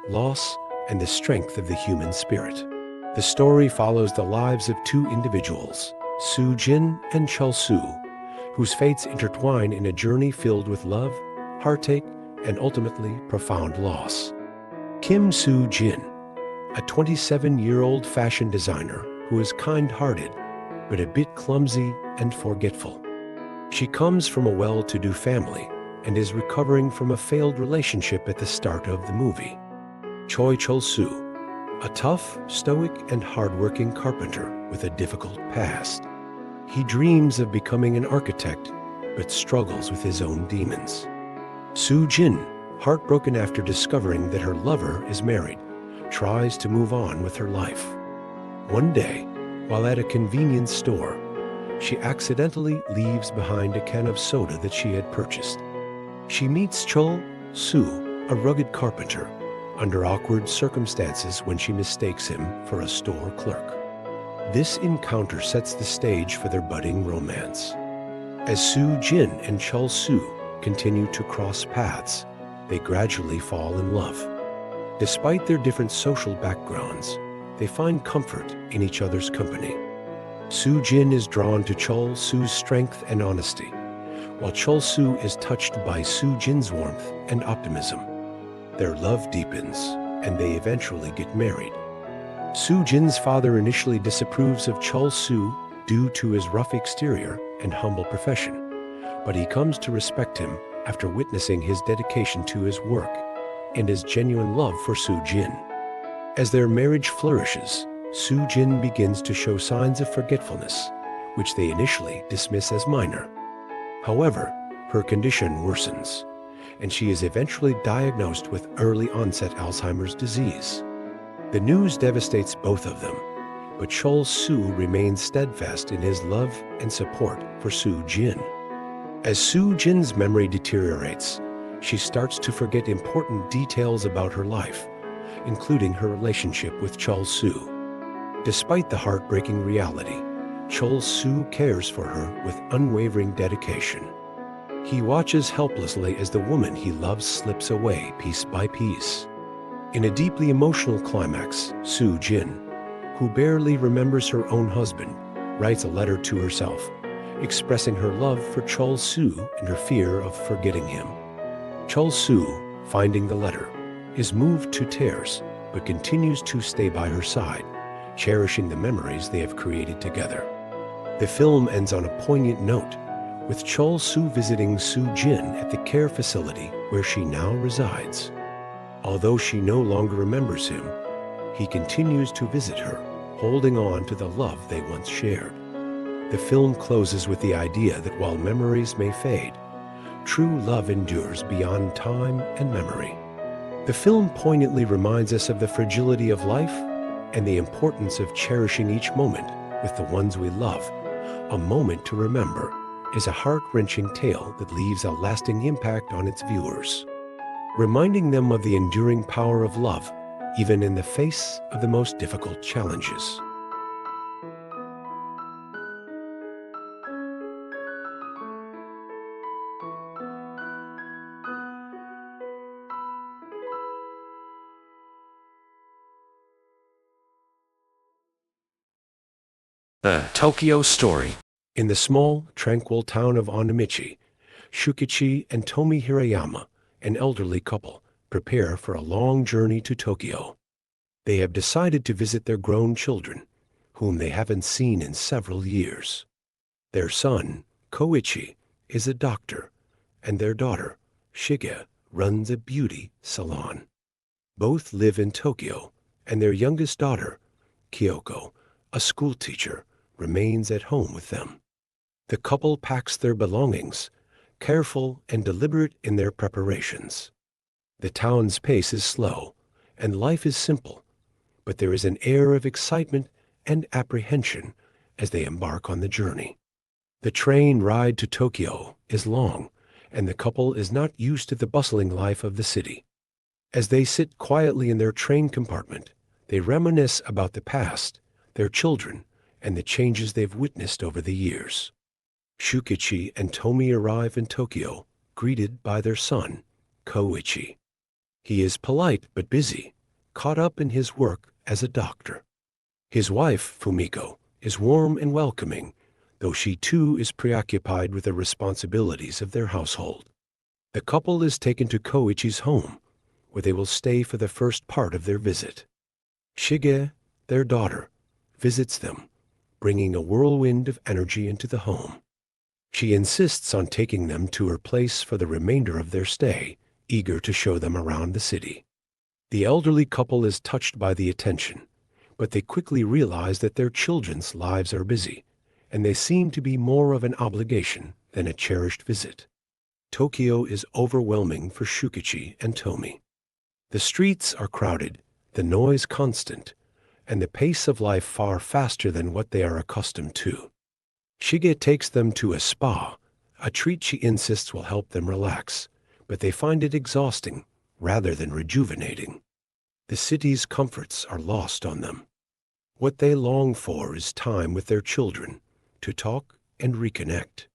[SPEAKER 3] loss, and the strength of the human spirit. The story follows the lives of two individuals, Soo Jin and Chul Soo, whose fates intertwine in a journey filled with love, heartache, and ultimately profound loss. Kim Soo Jin, a 27-year-old fashion designer who is kind-hearted but a bit clumsy and forgetful. She comes from a well-to-do family and is recovering from a failed relationship at the start of the movie. Choi Chul-soo, a tough, stoic, and hardworking carpenter with a difficult past. He dreams of becoming an architect, but struggles with his own demons. Soo Jin, heartbroken after discovering that her lover is married, tries to move on with her life. One day, while at a convenience store, she accidentally leaves behind a can of soda that she had purchased. She meets Chul Soo, a rugged carpenter, under awkward circumstances when she mistakes him for a store clerk. This encounter sets the stage for their budding romance. As Soo Jin and Chul Soo continue to cross paths, they gradually fall in love. Despite their different social backgrounds, they find comfort in each other's company. Soo Jin is drawn to Chul Soo's strength and honesty, while Chul Soo is touched by Soo Jin's warmth and optimism. Their love deepens, and they eventually get married. Soo Jin's father initially disapproves of Chul Soo due to his rough exterior and humble profession, but he comes to respect him after witnessing his dedication to his work and his genuine love for Soo Jin. As their marriage flourishes, Soo Jin begins to show signs of forgetfulness, which they initially dismiss as minor. However, her condition worsens, and she is eventually diagnosed with early-onset Alzheimer's disease. The news devastates both of them, but Chul Soo remains steadfast in his love and support for Soo Jin. As Soo Jin's memory deteriorates, she starts to forget important details about her life, including her relationship with Chul Soo. Despite the heartbreaking reality, Chul Soo cares for her with unwavering dedication. He watches helplessly as the woman he loves slips away piece by piece. In a deeply emotional climax, Soo Jin, who barely remembers her own husband, writes a letter to herself, expressing her love for Chul Soo and her fear of forgetting him. Chul Soo, finding the letter, is moved to tears, but continues to stay by her side, cherishing the memories they have created together. The film ends on a poignant note, with Chul Soo visiting Soo Jin at the care facility where she now resides. Although she no longer remembers him, he continues to visit her, holding on to the love they once shared. The film closes with the idea that while memories may fade, true love endures beyond time and memory. The film poignantly reminds us of the fragility of life and the importance of cherishing each moment with the ones we love. A Moment to Remember is a heart-wrenching tale that leaves a lasting impact on its viewers, reminding them of the enduring power of love, even in the face of the most difficult challenges.
[SPEAKER 2] The Tokyo Story.
[SPEAKER 3] In the small, tranquil town of Onamichi, Shukichi and Tomi Hirayama, an elderly couple, prepare for a long journey to Tokyo. They have decided to visit their grown children, whom they haven't seen in several years. Their son, Koichi, is a doctor, and their daughter, Shige, runs a beauty salon. Both live in Tokyo, and their youngest daughter, Kyoko, a schoolteacher, remains at home with them. The couple packs their belongings, careful and deliberate in their preparations. The town's pace is slow, and life is simple, but there is an air of excitement and apprehension as they embark on the journey. The train ride to Tokyo is long, and the couple is not used to the bustling life of the city. As they sit quietly in their train compartment, they reminisce about the past, their children, and the changes they've witnessed over the years. Shukichi and Tomi arrive in Tokyo, greeted by their son, Koichi. He is polite but busy, caught up in his work as a doctor. His wife, Fumiko, is warm and welcoming, though she too is preoccupied with the responsibilities of their household. The couple is taken to Koichi's home, where they will stay for the first part of their visit. Shige, their daughter, visits them, bringing a whirlwind of energy into the home. She insists on taking them to her place for the remainder of their stay, eager to show them around the city. The elderly couple is touched by the attention, but they quickly realize that their children's lives are busy, and they seem to be more of an obligation than a cherished visit. Tokyo is overwhelming for Shukichi and Tomi. The streets are crowded, the noise constant, and the pace of life far faster than what they are accustomed to. Shige takes them to a spa, a treat she insists will help them relax, but they find it exhausting rather than rejuvenating. The city's comforts are lost on them. What they long for is time with their children, to talk and reconnect.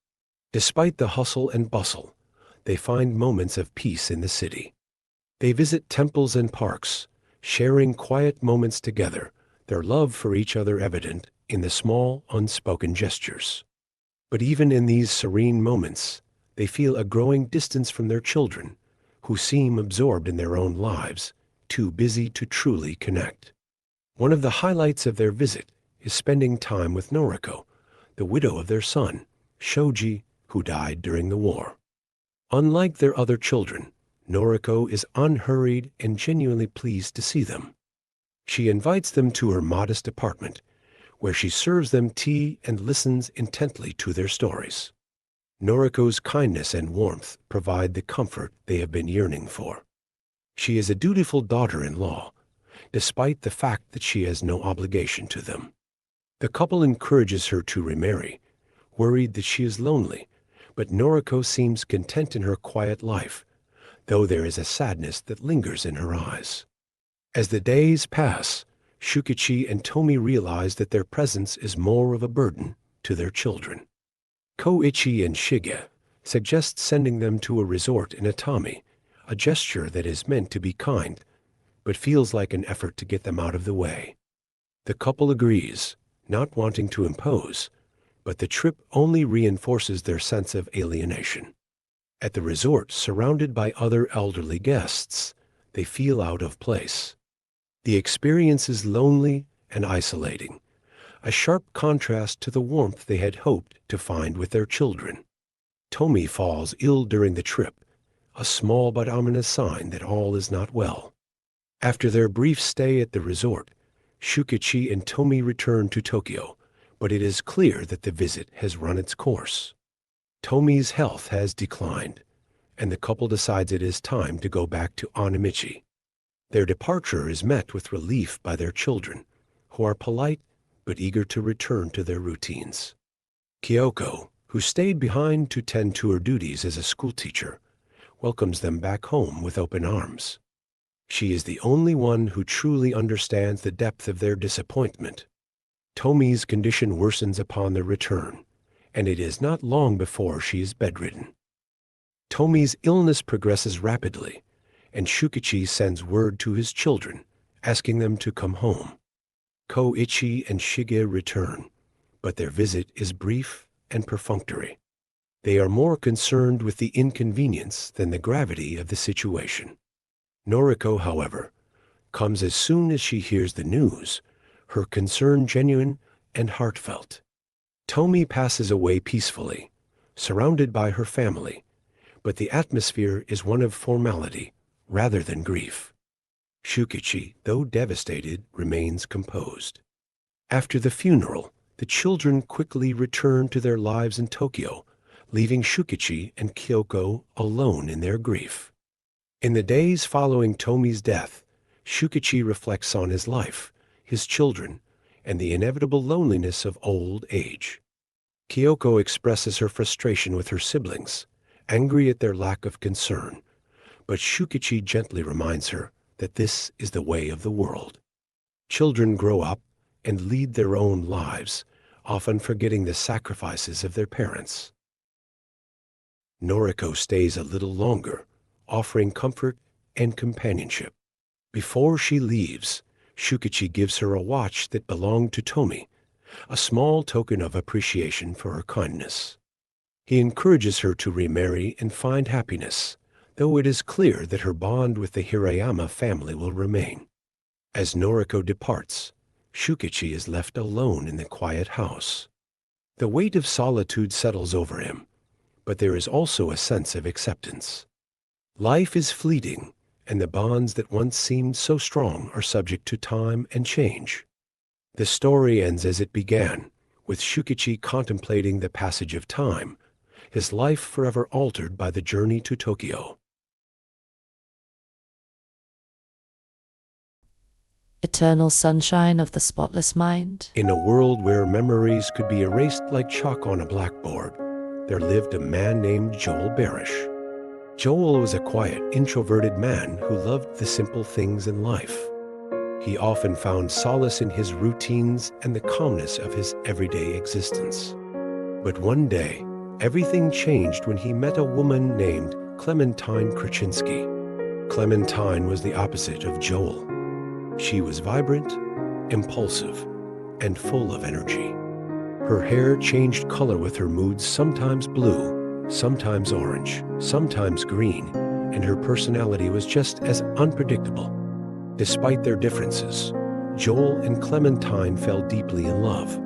[SPEAKER 3] Despite the hustle and bustle, they find moments of peace in the city. They visit temples and parks, sharing quiet moments together, their love for each other evident in the small, unspoken gestures. But even in these serene moments, they feel a growing distance from their children, who seem absorbed in their own lives, too busy to truly connect. One of the highlights of their visit is spending time with Noriko, the widow of their son, Shoji, who died during the war. Unlike their other children, Noriko is unhurried and genuinely pleased to see them. She invites them to her modest apartment, where she serves them tea and listens intently to their stories. Noriko's kindness and warmth provide the comfort they have been yearning for. She is a dutiful daughter-in-law, despite the fact that she has no obligation to them. The couple encourages her to remarry, worried that she is lonely, but Noriko seems content in her quiet life, though there is a sadness that lingers in her eyes. As the days pass, Shukichi and Tomi realize that their presence is more of a burden to their children. Koichi and Shige suggest sending them to a resort in Atami, a gesture that is meant to be kind, but feels like an effort to get them out of the way. The couple agrees, not wanting to impose, but the trip only reinforces their sense of alienation. At the resort, surrounded by other elderly guests, they feel out of place. The experience is lonely and isolating, a sharp contrast to the warmth they had hoped to find with their children. Tomi falls ill during the trip, a small but ominous sign that all is not well. After their brief stay at the resort, Shukichi and Tomi return to Tokyo, but it is clear that the visit has run its course. Tomi's health has declined, and the couple decides it is time to go back to Onamichi. Their departure is met with relief by their children, who are polite but eager to return to their routines. Kyoko, who stayed behind to tend to her duties as a schoolteacher, welcomes them back home with open arms. She is the only one who truly understands the depth of their disappointment. Tomi's condition worsens upon their return, and it is not long before she is bedridden. Tomi's illness progresses rapidly, and Shukichi sends word to his children, asking them to come home. Koichi and Shige return, but their visit is brief and perfunctory. They are more concerned with the inconvenience than the gravity of the situation. Noriko, however, comes as soon as she hears the news, her concern genuine and heartfelt. Tomi passes away peacefully, surrounded by her family, but the atmosphere is one of formality rather than grief. Shukichi, though devastated, remains composed. After the funeral, the children quickly return to their lives in Tokyo, leaving Shukichi and Kyoko alone in their grief. In the days following Tomi's death, Shukichi reflects on his life, his children, and the inevitable loneliness of old age. Kyoko expresses her frustration with her siblings, angry at their lack of concern, but Shukichi gently reminds her that this is the way of the world. Children grow up and lead their own lives, often forgetting the sacrifices of their parents. Noriko stays a little longer, offering comfort and companionship. Before she leaves, Shukichi gives her a watch that belonged to Tomi, a small token of appreciation for her kindness. He encourages her to remarry and find happiness, though it is clear that her bond with the Hirayama family will remain. As Noriko departs, Shukichi is left alone in the quiet house. The weight of solitude settles over him, but there is also a sense of acceptance. Life is fleeting, and the bonds that once seemed so strong are subject to time and change. The story ends as it began, with Shukichi contemplating the passage of time, his life forever altered by the journey to Tokyo.
[SPEAKER 7] Eternal sunshine of the spotless mind.
[SPEAKER 3] In a world where memories could be erased like chalk on a blackboard, there lived a man named Joel Barish. Joel was a quiet, introverted man who loved the simple things in life. He often found solace in his routines and the calmness of his everyday existence. But one day, everything changed when he met a woman named Clementine Krasinski. Clementine was the opposite of Joel. She was vibrant, impulsive, and full of energy. Her hair changed color with her moods, sometimes blue, sometimes orange, sometimes green, and her personality was just as unpredictable. Despite their differences, Joel and Clementine fell deeply in love.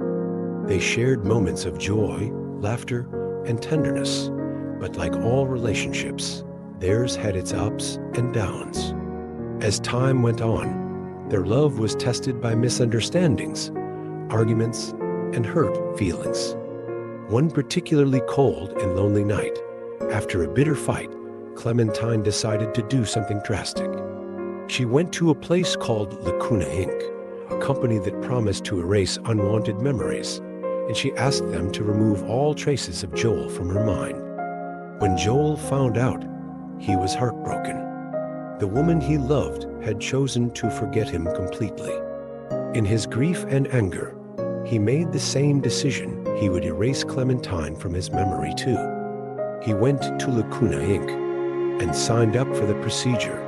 [SPEAKER 3] They shared moments of joy, laughter, and tenderness, but like all relationships, theirs had its ups and downs. As time went on, their love was tested by misunderstandings, arguments, and hurt feelings. One particularly cold and lonely night, after a bitter fight, Clementine decided to do something drastic. She went to a place called Lacuna Inc., a company that promised to erase unwanted memories, and she asked them to remove all traces of Joel from her mind. When Joel found out, he was heartbroken. The woman he loved had chosen to forget him completely. In his grief and anger, he made the same decision. He would erase Clementine from his memory too. He went to Lacuna Inc. and signed up for the procedure.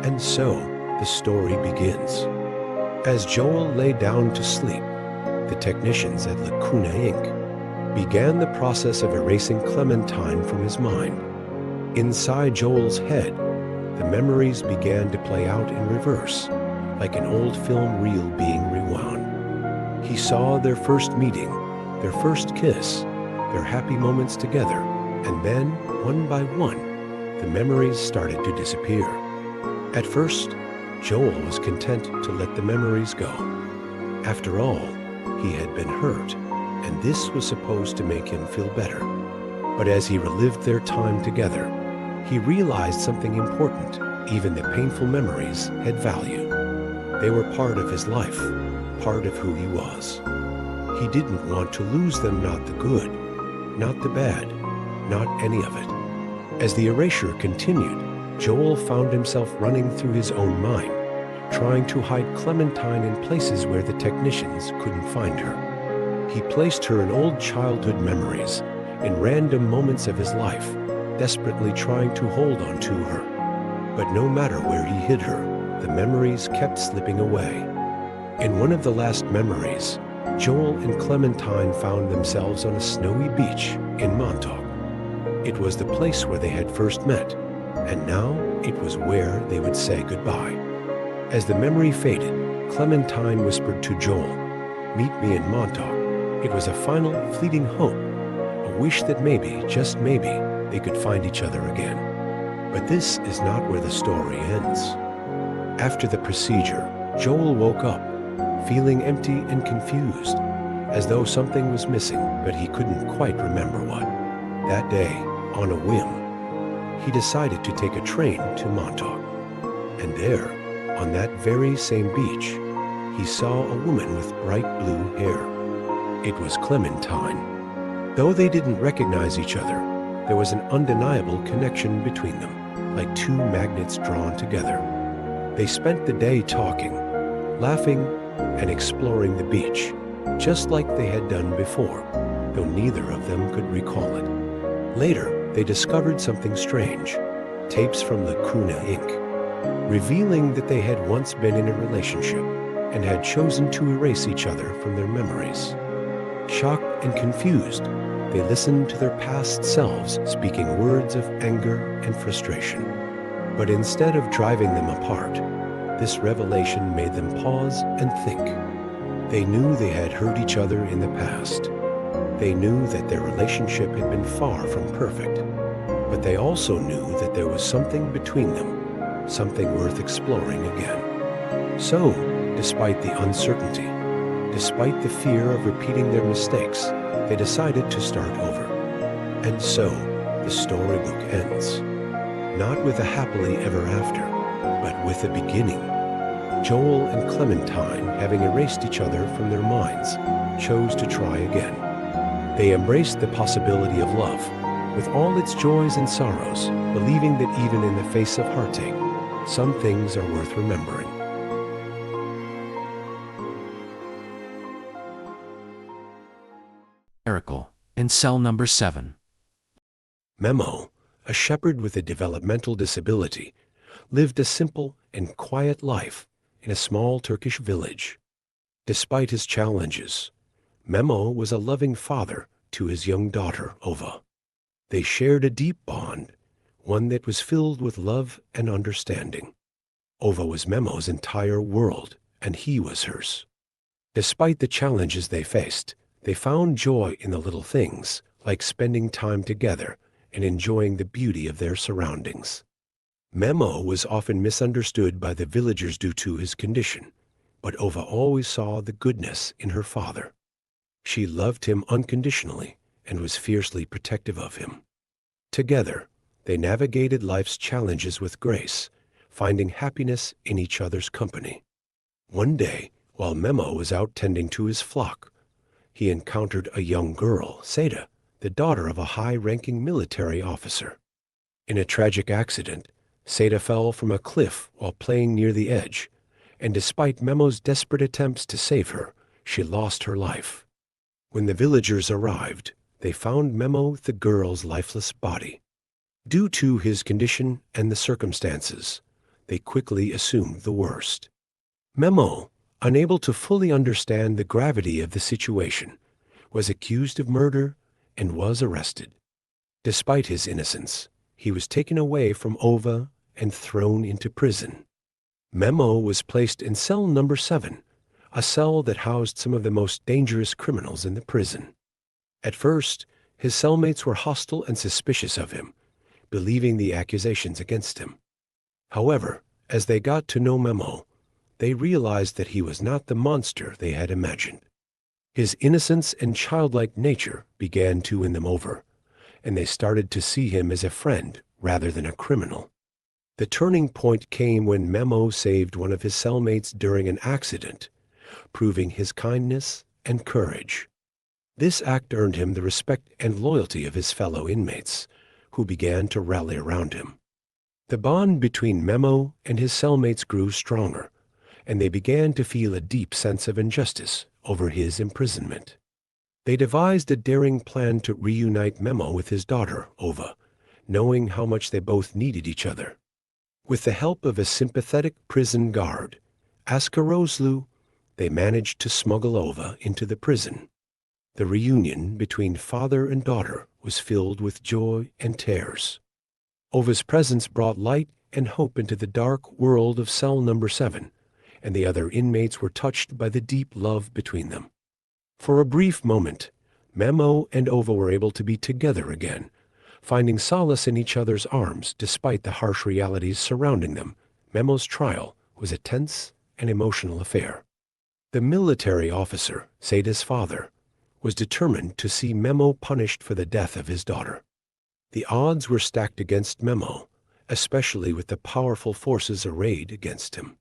[SPEAKER 3] And so, the story begins. As Joel lay down to sleep, the technicians at Lacuna Inc. began the process of erasing Clementine from his mind. Inside Joel's head, the memories began to play out in reverse, like an old film reel being rewound. He saw their first meeting, their first kiss, their happy moments together, and then, one by one, the memories started to disappear. At first, Joel was content to let the memories go. After all, he had been hurt, and this was supposed to make him feel better. But as he relived their time together, he realized something important. Even the painful memories had value. They were part of his life, part of who he was. He didn't want to lose them, not the good, not the bad, not any of it. As the erasure continued, Joel found himself running through his own mind, trying to hide Clementine in places where the technicians couldn't find her. He placed her in old childhood memories, in random moments of his life, desperately trying to hold on to her. But no matter where he hid her, the memories kept slipping away. In one of the last memories, Joel and Clementine found themselves on a snowy beach in Montauk. It was the place where they had first met, and now it was where they would say goodbye. As the memory faded, Clementine whispered to Joel, "Meet me in Montauk." It was a final, fleeting hope, a wish that maybe, just maybe, they could find each other again. But this is not where the story ends. After the procedure, Joel woke up, feeling empty and confused, as though something was missing, but he couldn't quite remember what. That day, on a whim, he decided to take a train to Montauk. And there, on that very same beach, he saw a woman with bright blue hair. It was Clementine. Though they didn't recognize each other, there was an undeniable connection between them, like two magnets drawn together. They spent the day talking, laughing, and exploring the beach, just like they had done before, though neither of them could recall it. Later, they discovered something strange, tapes from Lacuna Inc., revealing that they had once been in a relationship and had chosen to erase each other from their memories. Shocked and confused, they listened to their past selves speaking words of anger and frustration. But instead of driving them apart, this revelation made them pause and think. They knew they had hurt each other in the past. They knew that their relationship had been far from perfect. But they also knew that there was something between them, something worth exploring again. So, despite the uncertainty, despite the fear of repeating their mistakes, they decided to start over. And so, the storybook ends. Not with a happily ever after, but with a beginning. Joel and Clementine, having erased each other from their minds, chose to try again. They embraced the possibility of love, with all its joys and sorrows, believing that even in the face of heartache, some things are worth remembering.
[SPEAKER 2] Miracle, in cell number 7.
[SPEAKER 3] Memo, a shepherd with a developmental disability, lived a simple and quiet life in a small Turkish village. Despite his challenges, Memo was a loving father to his young daughter, Ova. They shared a deep bond, one that was filled with love and understanding. Ova was Memo's entire world, and he was hers. Despite the challenges they faced, they found joy in the little things, like spending time together and enjoying the beauty of their surroundings. Memo was often misunderstood by the villagers due to his condition, but Ova always saw the goodness in her father. She loved him unconditionally and was fiercely protective of him. Together, they navigated life's challenges with grace, finding happiness in each other's company. One day, while Memo was out tending to his flock, he encountered a young girl, Seda, the daughter of a high-ranking military officer. In a tragic accident, Seda fell from a cliff while playing near the edge, and despite Memo's desperate attempts to save her, she lost her life. When the villagers arrived, they found Memo with the girl's lifeless body. Due to his condition and the circumstances, they quickly assumed the worst. Memo, unable to fully understand the gravity of the situation, was accused of murder and was arrested. Despite his innocence, he was taken away from Ova and thrown into prison. Memo was placed in cell number 7, a cell that housed some of the most dangerous criminals in the prison. At first, his cellmates were hostile and suspicious of him, believing the accusations against him. However, as they got to know Memo, they realized that he was not the monster they had imagined. His innocence and childlike nature began to win them over, and they started to see him as a friend rather than a criminal. The turning point came when Memo saved one of his cellmates during an accident, proving his kindness and courage. This act earned him the respect and loyalty of his fellow inmates, who began to rally around him. The bond between Memo and his cellmates grew stronger, and they began to feel a deep sense of injustice over his imprisonment. They devised a daring plan to reunite Memo with his daughter, Ova, knowing how much they both needed each other. With the help of a sympathetic prison guard, Askaroslu, they managed to smuggle Ova into the prison. The reunion between father and daughter was filled with joy and tears. Ova's presence brought light and hope into the dark world of cell number 7, and the other inmates were touched by the deep love between them. For a brief moment, Memo and Ova were able to be together again, finding solace in each other's arms despite the harsh realities surrounding them. Memo's trial was a tense and emotional affair. The military officer, Sada's father, was determined to see Memo punished for the death of his daughter. The odds were stacked against Memo, especially with the powerful forces arrayed against him.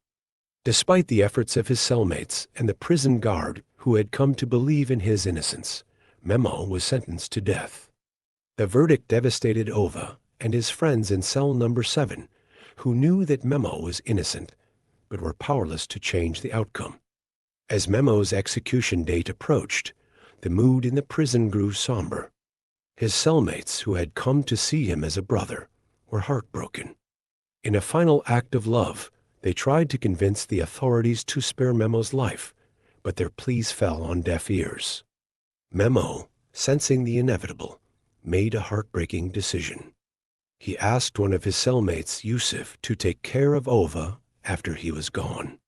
[SPEAKER 3] Despite the efforts of his cellmates and the prison guard who had come to believe in his innocence, Memo was sentenced to death. The verdict devastated Ova and his friends in cell number 7, who knew that Memo was innocent, but were powerless to change the outcome. As Memo's execution date approached, the mood in the prison grew somber. His cellmates, who had come to see him as a brother, were heartbroken. In a final act of love, they tried to convince the authorities to spare Memo's life, but their pleas fell on deaf ears. Memo, sensing the inevitable, made a heartbreaking decision. He asked one of his cellmates, Yusuf, to take care of Ova after he was gone.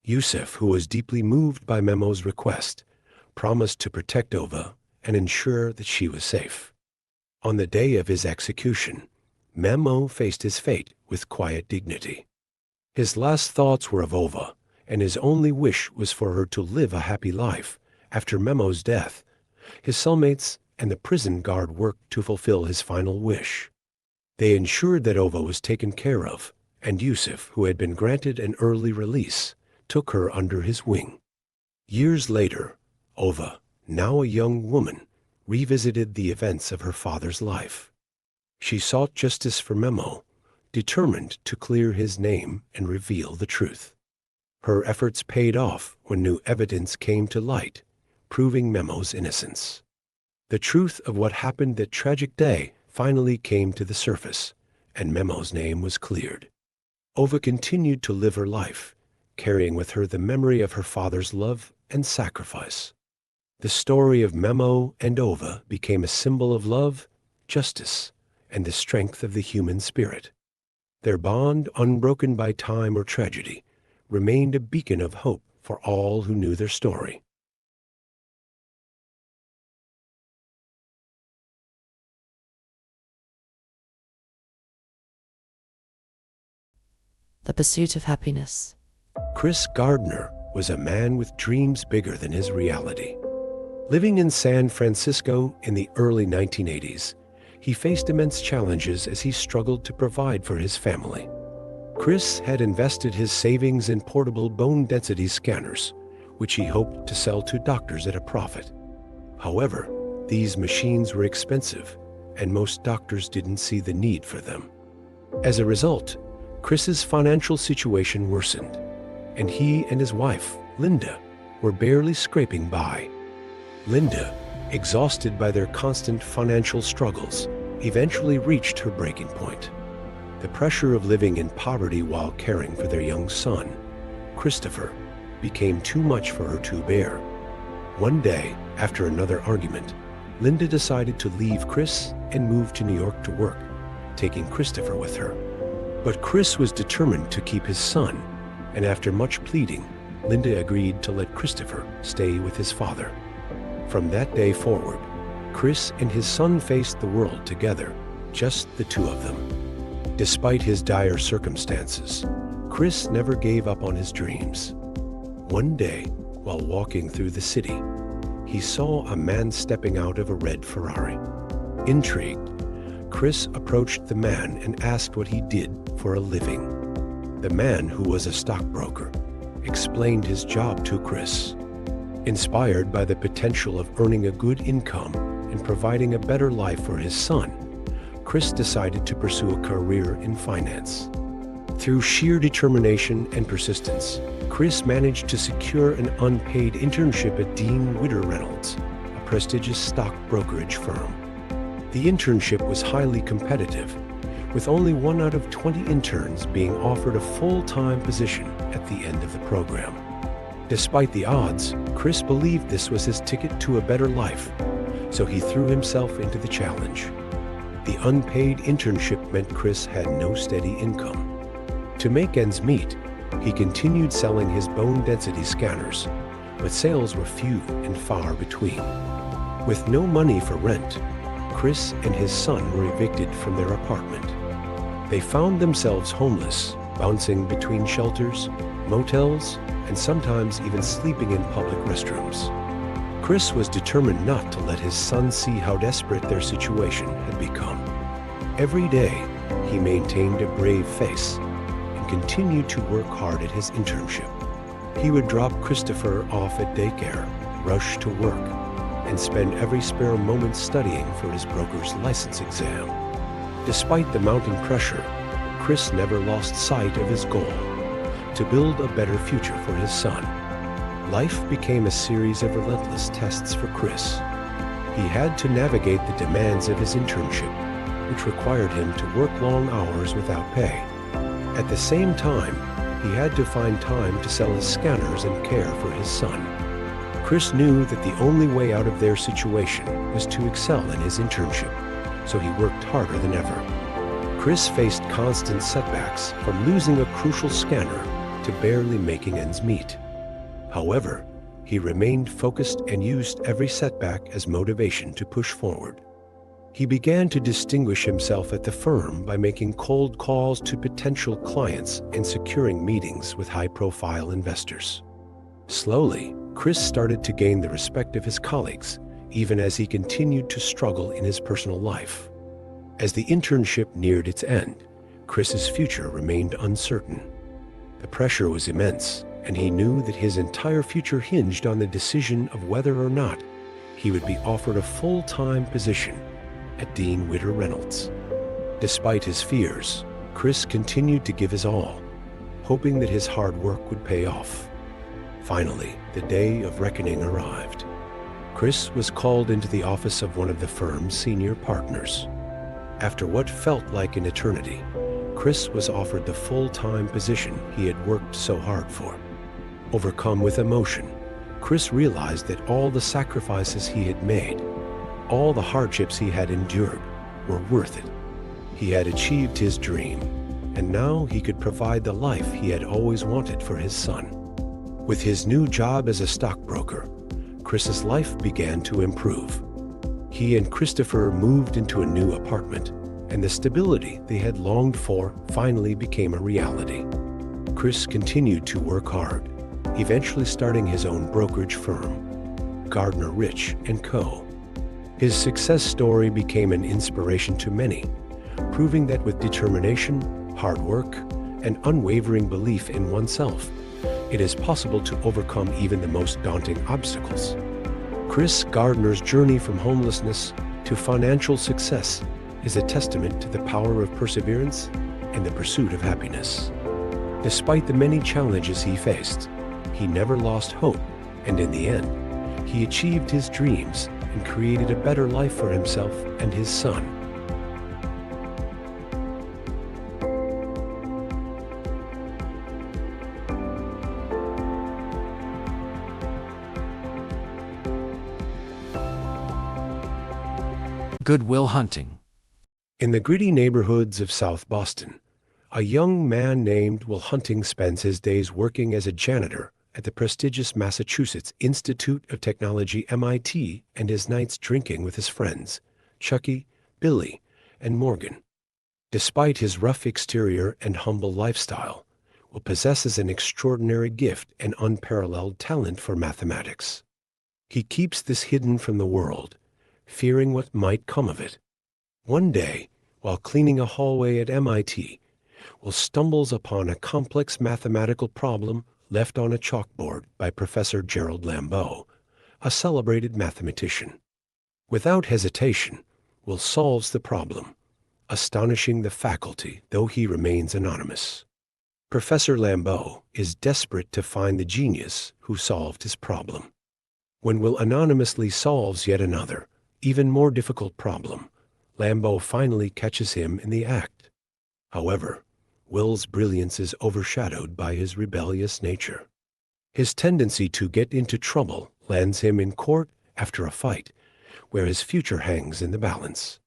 [SPEAKER 3] Yusuf, who was deeply moved by Memo's request, promised to protect Ova and ensure that she was safe. On the day of his execution, Memo faced his fate with quiet dignity. His last thoughts were of Ova, and his only wish was for her to live a happy life. After Memo's death, his cellmates and the prison guard worked to fulfill his final wish. They ensured that Ova was taken care of, and Yusuf, who had been granted an early release, took her under his wing. Years later, Ova, now a young woman, revisited the events of her father's life. She sought justice for Memo, determined to clear his name and reveal the truth. Her efforts paid off when new evidence came to light, proving Memo's innocence. The truth of what happened that tragic day finally came to the surface, and Memo's name was cleared. Ova continued to live her life, carrying with her the memory of her father's love and sacrifice. The story of Memo and Ova became a symbol of love, justice, and the strength of the human spirit. Their bond, unbroken by time or tragedy, remained a beacon of hope for all who knew their story.
[SPEAKER 7] The Pursuit of Happyness.
[SPEAKER 3] Chris Gardner was a man with dreams bigger than his reality. Living in San Francisco in the early 1980s, he faced immense challenges as he struggled to provide for his family. Chris had invested his savings in portable bone density scanners, which he hoped to sell to doctors at a profit. However, these machines were expensive, and most doctors didn't see the need for them. As a result, Chris's financial situation worsened, and he and his wife, Linda, were barely scraping by. Linda, exhausted by their constant financial struggles, eventually reached her breaking point. The pressure of living in poverty while caring for their young son, Christopher, became too much for her to bear. One day, after another argument, Linda decided to leave Chris and move to New York to work, taking Christopher with her. But Chris was determined to keep his son, and after much pleading, Linda agreed to let Christopher stay with his father. From that day forward, Chris and his son faced the world together, just the two of them. Despite his dire circumstances, Chris never gave up on his dreams. One day, while walking through the city, he saw a man stepping out of a red Ferrari. Intrigued, Chris approached the man and asked what he did for a living. The man, who was a stockbroker, explained his job to Chris. Inspired by the potential of earning a good income and providing a better life for his son, Chris decided to pursue a career in finance. Through sheer determination and persistence, Chris managed to secure an unpaid internship at Dean Witter Reynolds, a prestigious stock brokerage firm. The internship was highly competitive, with only 1 out of 20 interns being offered a full-time position at the end of the program. Despite the odds, Chris believed this was his ticket to a better life, so he threw himself into the challenge. The unpaid internship meant Chris had no steady income. To make ends meet, he continued selling his bone density scanners, but sales were few and far between. With no money for rent, Chris and his son were evicted from their apartment. They found themselves homeless, bouncing between shelters, motels, and sometimes even sleeping in public restrooms. Chris was determined not to let his son see how desperate their situation had become. Every day, he maintained a brave face and continued to work hard at his internship. He would drop Christopher off at daycare, rush to work, and spend every spare moment studying for his broker's license exam. Despite the mounting pressure, Chris never lost sight of his goal: to build a better future for his son. Life became a series of relentless tests for Chris. He had to navigate the demands of his internship, which required him to work long hours without pay. At the same time, he had to find time to sell his scanners and care for his son. Chris knew that the only way out of their situation was to excel in his internship, so he worked harder than ever. Chris faced constant setbacks, from losing a crucial scanner to barely making ends meet. However, he remained focused and used every setback as motivation to push forward. He began to distinguish himself at the firm by making cold calls to potential clients and securing meetings with high-profile investors. Slowly, Chris started to gain the respect of his colleagues, even as he continued to struggle in his personal life. As the internship neared its end, Chris's future remained uncertain. The pressure was immense, and he knew that his entire future hinged on the decision of whether or not he would be offered a full-time position at Dean Witter Reynolds. Despite his fears, Chris continued to give his all, hoping that his hard work would pay off. Finally, the day of reckoning arrived. Chris was called into the office of one of the firm's senior partners. After what felt like an eternity, Chris was offered the full-time position he had worked so hard for. Overcome with emotion, Chris realized that all the sacrifices he had made, all the hardships he had endured, were worth it. He had achieved his dream, and now he could provide the life he had always wanted for his son. With his new job as a stockbroker, Chris's life began to improve. He and Christopher moved into a new apartment, and the stability they had longed for finally became a reality. Chris continued to work hard, eventually starting his own brokerage firm, Gardner Rich & Co. His success story became an inspiration to many, proving that with determination, hard work, and unwavering belief in oneself, it is possible to overcome even the most daunting obstacles. Chris Gardner's journey from homelessness to financial success is a testament to the power of perseverance and the pursuit of happiness. Despite the many challenges he faced, he never lost hope, and in the end, he achieved his dreams and created a better life for himself and his son.
[SPEAKER 2] Good Will Hunting.
[SPEAKER 3] In the gritty neighborhoods of South Boston, a young man named Will Hunting spends his days working as a janitor at the prestigious Massachusetts Institute of Technology (MIT) and his nights drinking with his friends, Chucky, Billy, and Morgan. Despite his rough exterior and humble lifestyle, Will possesses an extraordinary gift and unparalleled talent for mathematics. He keeps this hidden from the world, fearing what might come of it. One day, while cleaning a hallway at MIT, Will stumbles upon a complex mathematical problem left on a chalkboard by Professor Gerald Lambeau, a celebrated mathematician. Without hesitation, Will solves the problem, astonishing the faculty, though he remains anonymous. Professor Lambeau is desperate to find the genius who solved his problem. When Will anonymously solves yet another, even more difficult problem, Lambeau finally catches him in the act. However, Will's brilliance is overshadowed by his rebellious nature. His tendency to get into trouble lands him in court after a fight, where his future hangs in the balance.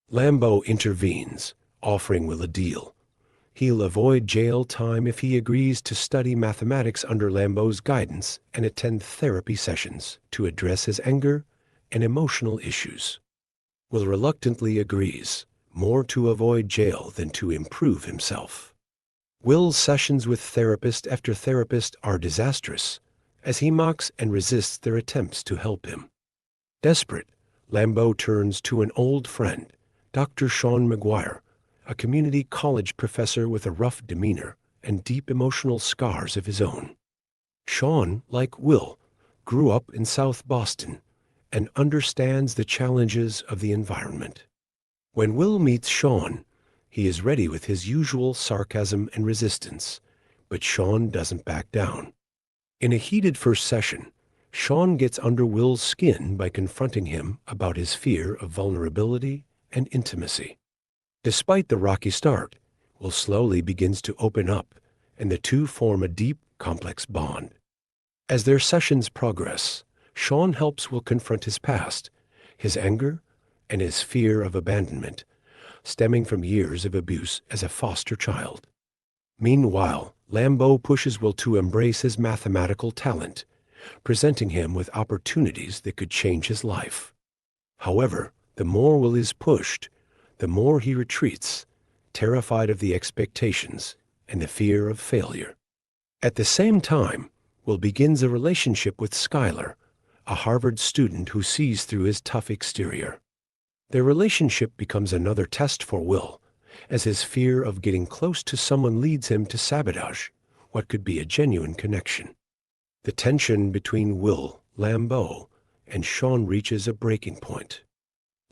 [SPEAKER 3] Lambeau intervenes, offering Will a deal. He'll avoid jail time if he agrees to study mathematics under Lambeau's guidance and attend therapy sessions to address his anger and emotional issues. Will reluctantly agrees, more to avoid jail than to improve himself. Will's sessions with therapist after therapist are disastrous, as he mocks and resists their attempts to help him. Desperate, Lambeau turns to an old friend, Dr. Sean McGuire, a community college professor with a rough demeanor and deep emotional scars of his own. Sean, like Will, grew up in South Boston and understands the challenges of the environment. When Will meets Sean, he is ready with his usual sarcasm and resistance, but Sean doesn't back down. In a heated first session, Sean gets under Will's skin by confronting him about his fear of vulnerability and intimacy. Despite the rocky start, Will slowly begins to open up, and the two form a deep, complex bond. As their sessions progress, Sean helps Will confront his past, his anger, and his fear of abandonment, stemming from years of abuse as a foster child. Meanwhile, Lambeau pushes Will to embrace his mathematical talent, presenting him with opportunities that could change his life. However, the more Will is pushed, the more he retreats, terrified of the expectations and the fear of failure. At the same time, Will begins a relationship with Skylar, a Harvard student who sees through his tough exterior. Their relationship becomes another test for Will, as his fear of getting close to someone leads him to sabotage what could be a genuine connection. The tension between Will, Lambeau, and Sean reaches a breaking point.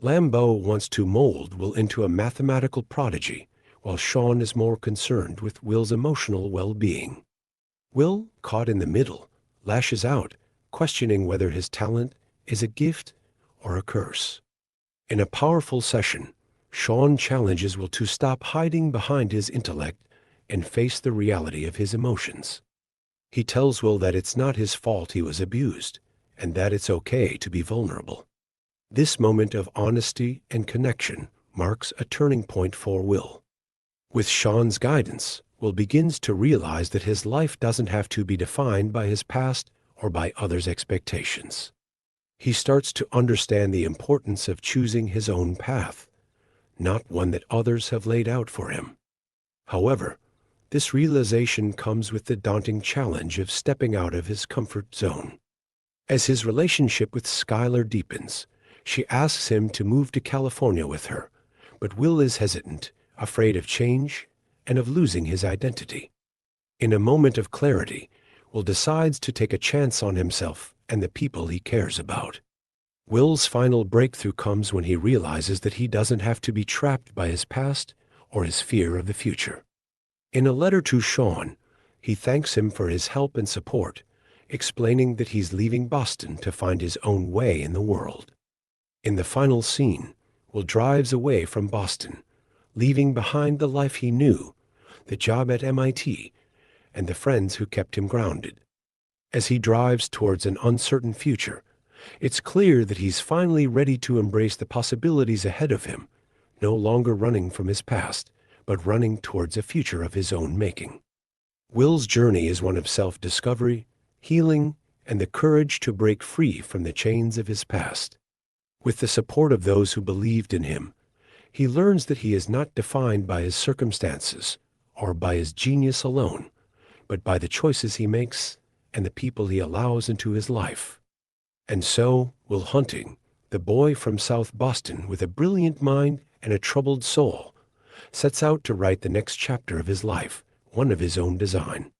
[SPEAKER 3] Lambeau wants to mold Will into a mathematical prodigy, while Sean is more concerned with Will's emotional well-being. Will, caught in the middle, lashes out, questioning whether his talent is a gift or a curse. In a powerful session, Sean challenges Will to stop hiding behind his intellect and face the reality of his emotions. He tells Will that it's not his fault he was abused, and that it's okay to be vulnerable. This moment of honesty and connection marks a turning point for Will. With Sean's guidance, Will begins to realize that his life doesn't have to be defined by his past or by others' expectations. He starts to understand the importance of choosing his own path, not one that others have laid out for him. However, this realization comes with the daunting challenge of stepping out of his comfort zone. As his relationship with Skylar deepens, she asks him to move to California with her, but Will is hesitant, afraid of change and of losing his identity. In a moment of clarity, Will decides to take a chance on himself and the people he cares about. Will's final breakthrough comes when he realizes that he doesn't have to be trapped by his past or his fear of the future. In a letter to Sean, he thanks him for his help and support, explaining that he's leaving Boston to find his own way in the world. In the final scene, Will drives away from Boston, leaving behind the life he knew, the job at MIT, and the friends who kept him grounded. As he drives towards an uncertain future, it's clear that he's finally ready to embrace the possibilities ahead of him, no longer running from his past, but running towards a future of his own making. Will's journey is one of self-discovery, healing, and the courage to break free from the chains of his past. With the support of those who believed in him, he learns that he is not defined by his circumstances or by his genius alone, but by the choices he makes and the people he allows into his life. And so, Will Hunting, the boy from South Boston with a brilliant mind and a troubled soul, sets out to write the next chapter of his life, one of his own design.